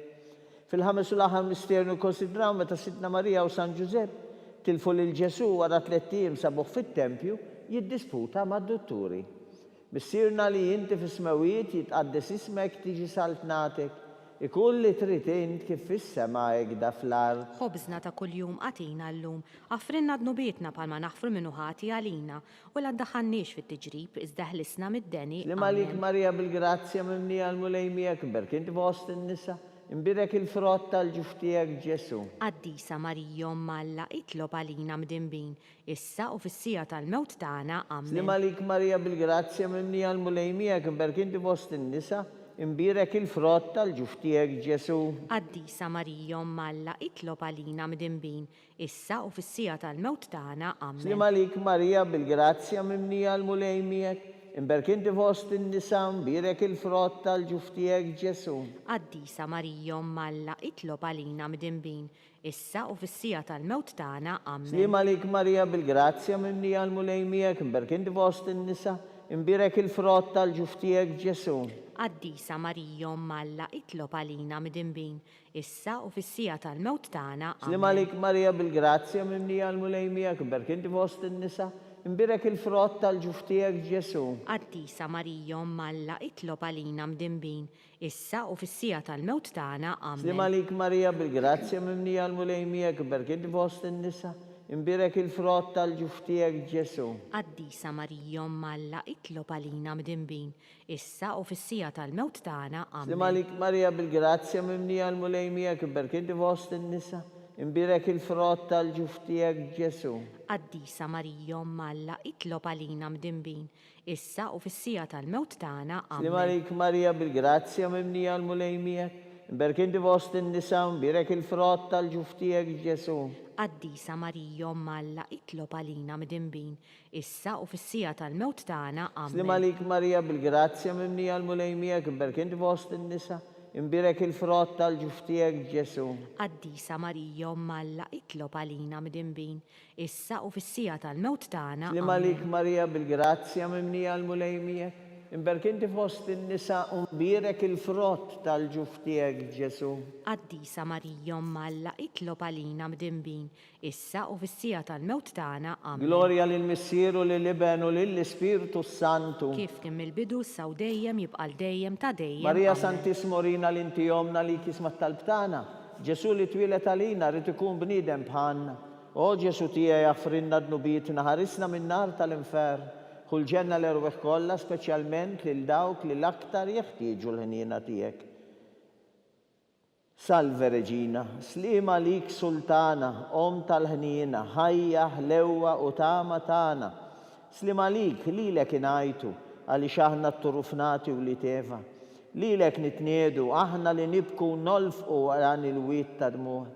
Fil-ħames u l-aħħar misterju nikkonsidraw meta Sidna Marija u San Giuseppe tilfu lil Ġesu wara 3 ijiem sabuh fit-tempju jiddisputa mad-dutturi. Missierna li inti fis-smawiet jitqaddes ismek tiġi saltnatek, ikun li trid int kif fis-sema hekk da fl-art. Ħobżna ta' kuljum għatina llum, għafrinna dnubietna bħalma naħfru minnu ħati għalina, u la ddaħħalniex fit-tiġrib iżda ħlisna mid-deni. Slima lik Amen. Marija bil-grazzja mimnija l-mulejmijak, imbirek inti fost in-nisa, imbirek il-frott tal-ġuftijek Ġesu. Qaddisa Marija Omm Alla, itlob għalina midinbin, issa u fis-sija tal-mewt tagħna. Slima Amen. lik Marija bil-grazzja mimnija l-mulejmijak, imbirek inti fost in-nisa, imbirek il-frott tal-ġuftijek Ġesu. Qaddisa Marija Omm Alla, itlob għalina midinbin, issa u fis-sija tal-mewt tagħna. Amen. Slima lik Marija bil-grazzja mimnija l-mulejmijak, imbirek inti fost in-nisa, imbirek il-frott tal-ġuftijek Ġesu. Qaddisa Marija Omm Alla, itlob għalina midinbin, issa u fis-sija tal-mewt tagħna. Amen. Slima lik Marija bil-grazzja mimnija l-mulejmijak, imbirek inti fost in-nisa, imbirek il-frott tal-ġuftijek Ġesu. Qaddisa Marija Omm Alla, itlob għalina midinbin, issa u fis-sija tal-mewt tagħna. Slima Amen. lik Marija bil-grazzja mimnija l-mulejmijak, imbirek inti fost in-nisa, imbirek il-frott tal-ġuftijek Ġesu. Qaddisa Marija Umm Alla, itlob għalina mdinbin, issa u fis-sija tal-mewt tagħna. Slim Amen. għalik Marija bil-grazzja mimnija l-mulejmijek, berkid fost in-nisa, imbirek il-frott tal-ġuftijek Ġesu. Qaddisa Marija Umm Alla, itlob għalina mdinbin, issa u fis-sija tal-mewt tagħna. Slim Amen. għalik Marija bil-grazzja mimnija l-mulejmijek, berkid fost in-nisa, imbirek il-frott tal-ġuftijek Ġesu. Qaddisa Marija Umm Alla, itlob għalina mdinbin, issa u fis-sija tal-mewt tagħna. Slim Amen. għalik Marija bil-grazzja mimnija l-mulejmijek, berkid fost in-nisa, imbirek il-frott tal-ġuftijek Ġesu. Qaddisa Marija Umm Alla, itlob għalina mdinbin, issa u fis-sija tal-mewt tagħna. Slim Amen. għalik Marija bil-grazzja mimnija l-mulejmijek, berkid fost in-nisa, imbirek il-frott tal-ġuftijek Ġesu. Qaddisa Marija Umm Alla, itlob għalina mdinbin, issa u fis-sija tal-mewt tagħna. Slim għalik Marija bil-grazzja mimnija l-mulejmijek, imberkinti fost in-nisa imbirek il-frott tal-ġuftijek Ġesu. Qaddisa Marija Umm Alla, itlob għalina mdinbin, issa u fis-sija tal-mewt tagħna. Amen. Gloria lill-Missieru lill-Iben u lill-Ispiritu Santu. Kif kien mill-bidu saw dejjem jibqa' dejjem ta' dejjem. Marija Amen. Santismorina l-inti jomna li kismat tal-btana. Ġesu li twilet għalina rrid ikun bniedem bħalna. O Ġesu tiegħi jaffrinna dnubitna, ħarisna min-nar tal-infern. Kull ġenna l-erweħ kollha, speċjalment lil dawk li l-aktar jeħtieġu l-ħniena tiegħek. Salve Reġina, slima lik Sultana, Om tal-ħniena, ħajja, ħlewwa u tama tagħna. Slima lik lilek ingħajtu, għaliex aħna t-turufnati u li teva. Lilek nitniedu, aħna li nibku nolfqu għan il-wiet ta' dmuħ.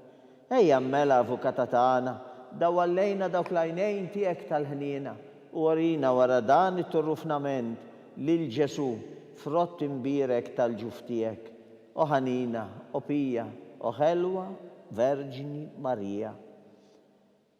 Ejja mmela avukata tagħna, dawallejna dawk l-għajnejn tiegħek tal-ħniena. U għarina wara dan it-turrufnament lil Ġesu frott imbirek tal-ġuftijek. O ħanina, o pija, o ħelwa, Verġini Marija.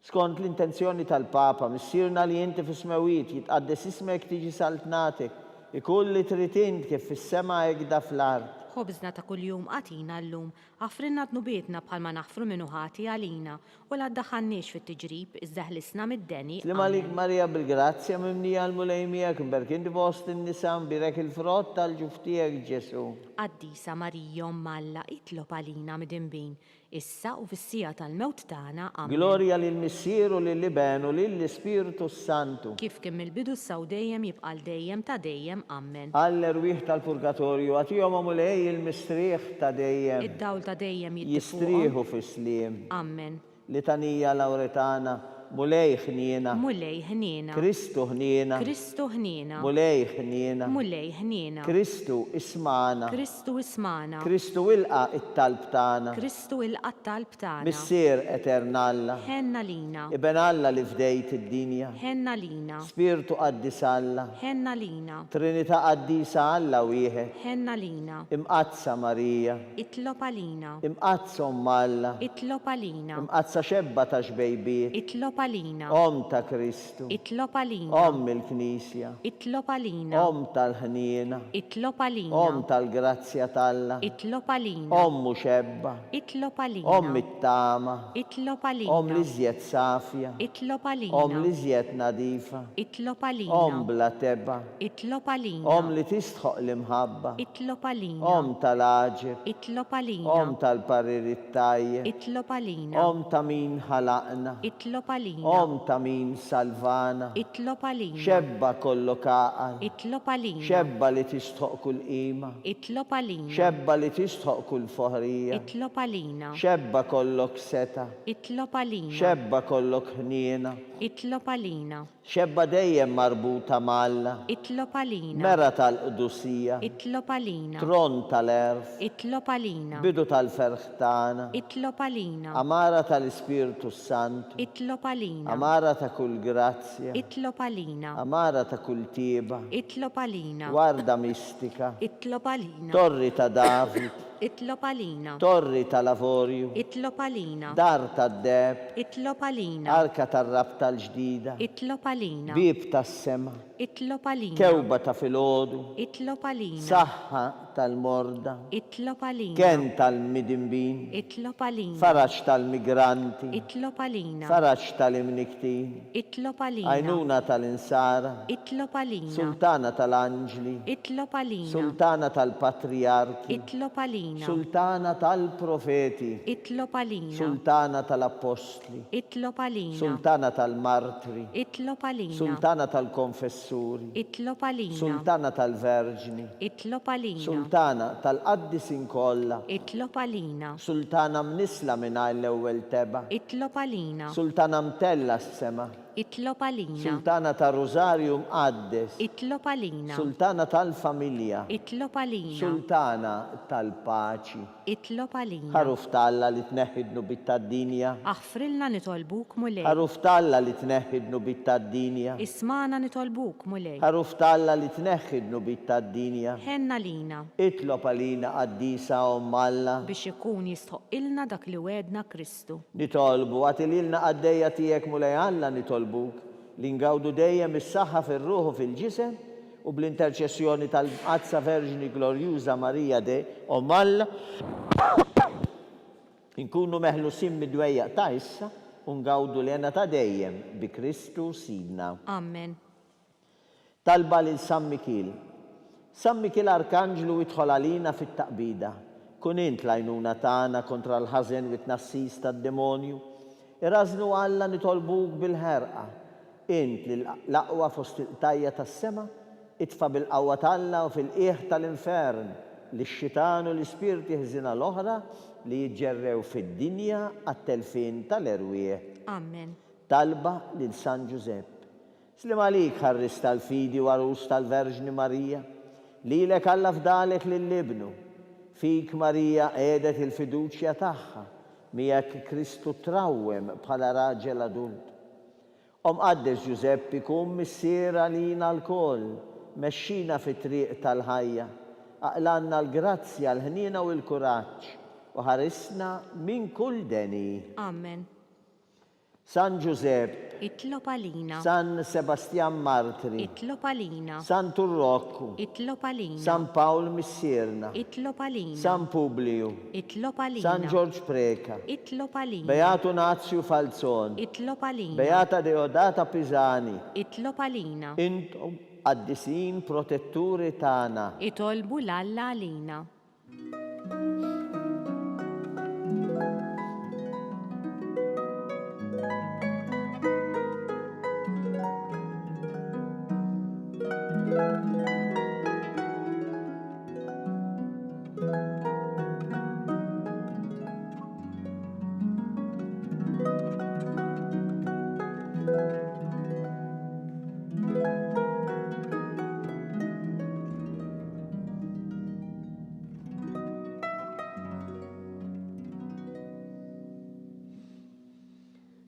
Skont l-intenzjoni tal-Papa, missirna li inti fis-smewit jitqaddes ismek tiġi saltnatek, ikull li tritint kif fis-sema hekk fl-art. Ħobżna ta' kuljum qatina llum, għafrinna dnubietna bħalma naħfru minnu ħati għalina, u la ddaħħalniex fit-tiġrib iżdaħlisna mid-deni. Slim għalik Marija bil-grazzja mimnija l-mulejmijek, imberkinti fost in-nisa imbirek il-frott tal-ġuftijek Ġesu. Qaddisa Marija Umm Alla, itlob għalina mdinbin, issa u fis-sija tal-mewt tagħna. Amen. Gloria lill-Missieru lill-Iben u lill-Ispiritu Santu. Kif kien mill-bidu saw dejjem jibqa' dejjem ta' dejjem. Amen. Għall-erwieħ tal-purgatorju, għatijom għamulej il-mistriħ ta' dejjem. Id-dawl ta' dejjem Jistriħu fis-slim. Amen. Litanija Lauretana, mulej ħniena. Mulej ħniena. Kristu ħniena. Kristu ħniena. Mulej ħniena. Mulej ħniena. Kristu ismana. Kristu ismana. Kristu ilqa it-talb tagħna. Kristu ilqa' talb tagħna. Missier eternalla. Ħenna lina. Iben Alla li fdejt id-dinja. Ħenna lina. Spiritu qaddis Alla. Ħenna lina. Trinità qaddisa Alla wieħed. Ħenna lina. Imqazza Marija. Itlob għalina. Imqazza Umm Alla. Itlob għalina. Imqazza xebba ta' xbejbiet. Itlob għalina. Om ta' Kristu. Itlob għalina. Om il-Knisja. Itlob għalina. Om tal-ħniena. Itlob għalina. Om tal-grazzja talla. Itlob għalina. Om muxebba. Itlob għalina. Om it-tama. Itlob għalina. Om li żjed safja. Itlob għalina. Om li żjed nadifa. Itlob għalina. Om bla teba. Itlob għalina. Om li tistħoq l-imħabba. Itlob għalina. Om tal-aġib. Itlob għalina. Om tal-parir it-tajjeb. Itlob għalina. Om ta' min ħalaqna. Itlob għalina. Om ta' min salvana. Itlob għalina. Xebba kollu kaqal. Itlob għalina. Xebba li tistħoq kull qima. Itlob għalina. Xebba li tistħoq kull foħrija. Itlob għalina. Xebba kollok seta. Itlob għalina. Xebba kollok ħniena. Itlob għalina. Xebba dejjem marbuta malla. Itlob għalina. Mera tal-qdusija. Itlob għalina. Tron tal-erf. Itlob għalina. Bidu tal-ferħtana. Itlob għalina. Amara tal-Ispiritu Santu. Itlob għalina. Amara ta' kull grazzja. Itlob għalina. Amara ta' kull tiba. Itlob għalina. Warda mistika. Itlob għalina. Torri ta' David. Itlob għalina. Torri ta' Lavorju. Itlob għalina. Dar ta' Deb. Itlob għalina. Arka tar-rab tal-ġdida. Itlob għalina. Bib tas-sema. Itlob għalina. Kewba ta' filgħodu. Itlob għalina. Saħħa tal-morda, itlob għalina, ken tal-midimbin, itlob għalina, faraġ tal-migranti, itlob għalina, faraġ tal-imniktin, itlob għalina, għajnuna tal-insara, itlob għalina, sultana tal-anġli, itlob għalina, sultana tal-patriarki, itlob għalina, sultana tal-profeti, itlob għalina, sultana tal-apostli, itlob għalina, sultana tal-martri, itlob għalina, sultana tal-konfessuri, itlob għalina, sultana tal-verġni, itlob għalina, sultana tal-qaddisin kollha, itlob għalina, sultana mnisla mingħajr l-ewwel teba, itlob għalina, sultana mtella s-sema, itlob għalina, sultana tal-Rożarju mqaddes, itlob għalina, sultana tal-familja, itlob għalina, sultana tal-paċi, itlob għalina, ħaruf talla li tneħħidnu bit-tad-dinja, aħfrilna nitolbuk mulej, ħaruf talla li tneħħidnu bit-tad-dinja, ismana nitolbuk mulej, ħaruf talla li tneħħidnu bit-tad-dinja, ħenna lina itlob għalina qaddisa Alla biex ikun jistħoqilna dak li wedna Kristu. nitolbu għatililna għaddejja tiegħek mulej Alla nitolbuk li ngawdu dejjem is-saħħa fir-ruħ u fil-ġisem u bl-interċessjoni tal-Qazza Verġini Glorjuża Marija de Alla inkunu meħlusin mid-dwejjaq ta' issa u ngawdu lena ta' dejjem bi Kristu Sidna. Amen. Talba lil San Mikil. San Mikil Arkanġlu idħol għalina fit-taqbida. Kun int l-għajnuna tagħna kontra l-ħażen u t-nassis tad-demonju. Irażnu Alla nitolbuk bil-ħerqa. Int l-aqwa fost il-tajja tas-sema, itfa' bil-qawwa talla u fil-qiegħ tal-infern li x-xitan u l-ispirti ħżina l-oħra li jiġġerrew fid-dinja għat-telfin tal-erwieħ. Amen. Talba lil San Giuseppe. Slim għalik ħarris tal-fidi u għarus tal-Verġni Marija, lilek Alla fdalek lill-ibnu, fik Marija għedet il-fiduċja tagħha, miegħek Kristu trawwem bħala raġel adult. Qaddes Giuseppe kum missiera lina l-koll, mexxina fit-triq tal-ħajja, aqlanna l-grazzja, l-ħnina u l-kuraġġ, u ħarisna minn kull deni. Amen. San Giuseppe, Itlob għalina, San Sebastian Martri, itlob għalina, San Turroccu, itlob għalina, San Paul Missierna, itlob għalina, San Publiu, itlob għalina, San George Preka, itlob għalina, Beato Nazio Falzon, itlob għalina, Beata Deodata Pisani, itlob għalina, intom qaddisin protetturi tagħna. itolbu l-Alla għalina.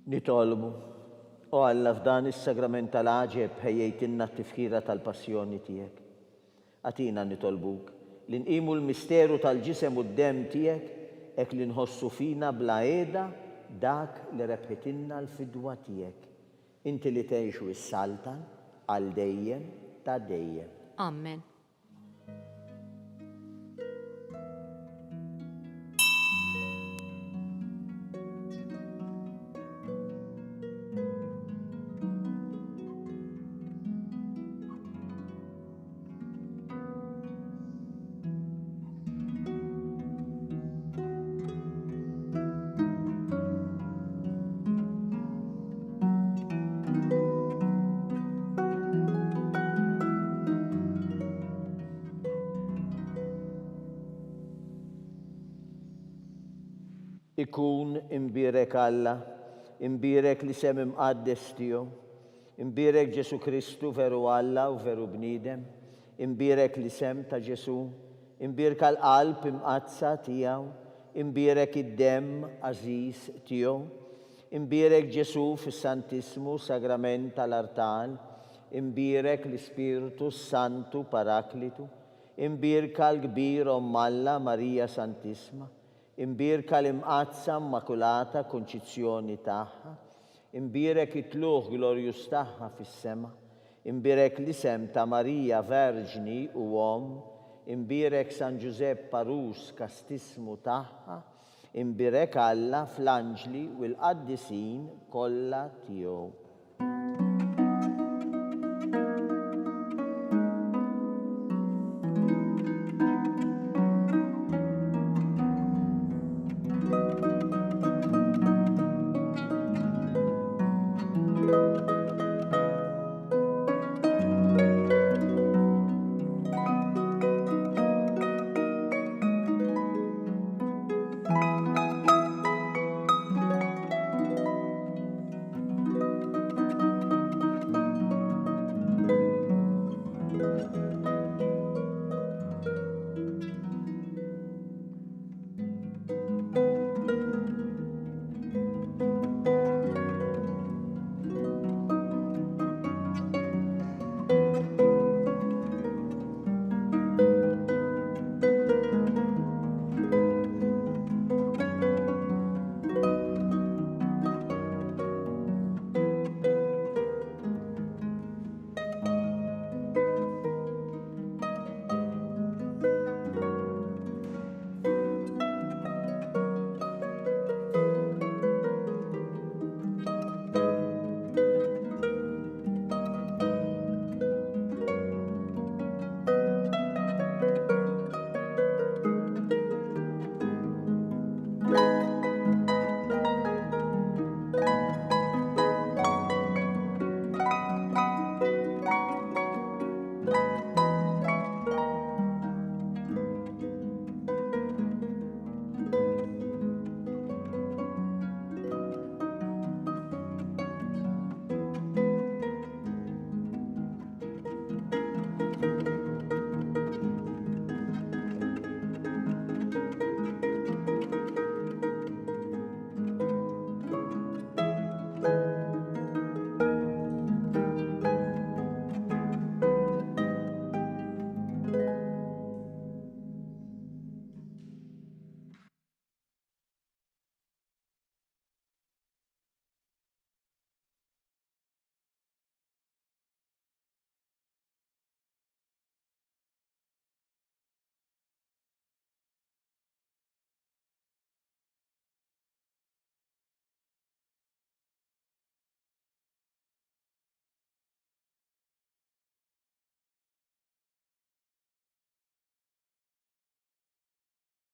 Nitolbu, o Alla f'dan is-sagrament tal-għaġeb ħejjejtinna t-tifħira tal-passjoni tiegħek. Għatina nitolbuk li nqimu l-misteru tal-ġisem u d-dem tiegħek hekk li nħossu fina bla qiegħda dak li rebħitilna l-fidwa tiegħek. Inti li tgħixu s-saltan għal dejjem ta' dejjem. Amen. Ikun imbirek Alla, imbirek li sem imqaddes tiegħu, imbirek Ġesu Kristu veru Alla u veru bniedem, imbirek li sem ta' Ġesu, imbirka l-qalb imqazza tiegħu, imbirek id-dem ażiż tiegħu, imbirek Ġesu fis-Santismu Sagrament tal-Artal, imbirek l-Ispiritu Santu Paraklitu, imbirka l-kbir Alla Marija Santisma, imbirka l-imqazza Immakulata Konċizzjoni tagħha, imbirek it-tluħ glorjus tagħha fis-sema, imbirek l-isem ta' Marija Verġni u Om, imbirek San Giuseppe Parus kastismu taħħa, imbirek Alla fl-anġli u l-qaddisin kollha tiegħu.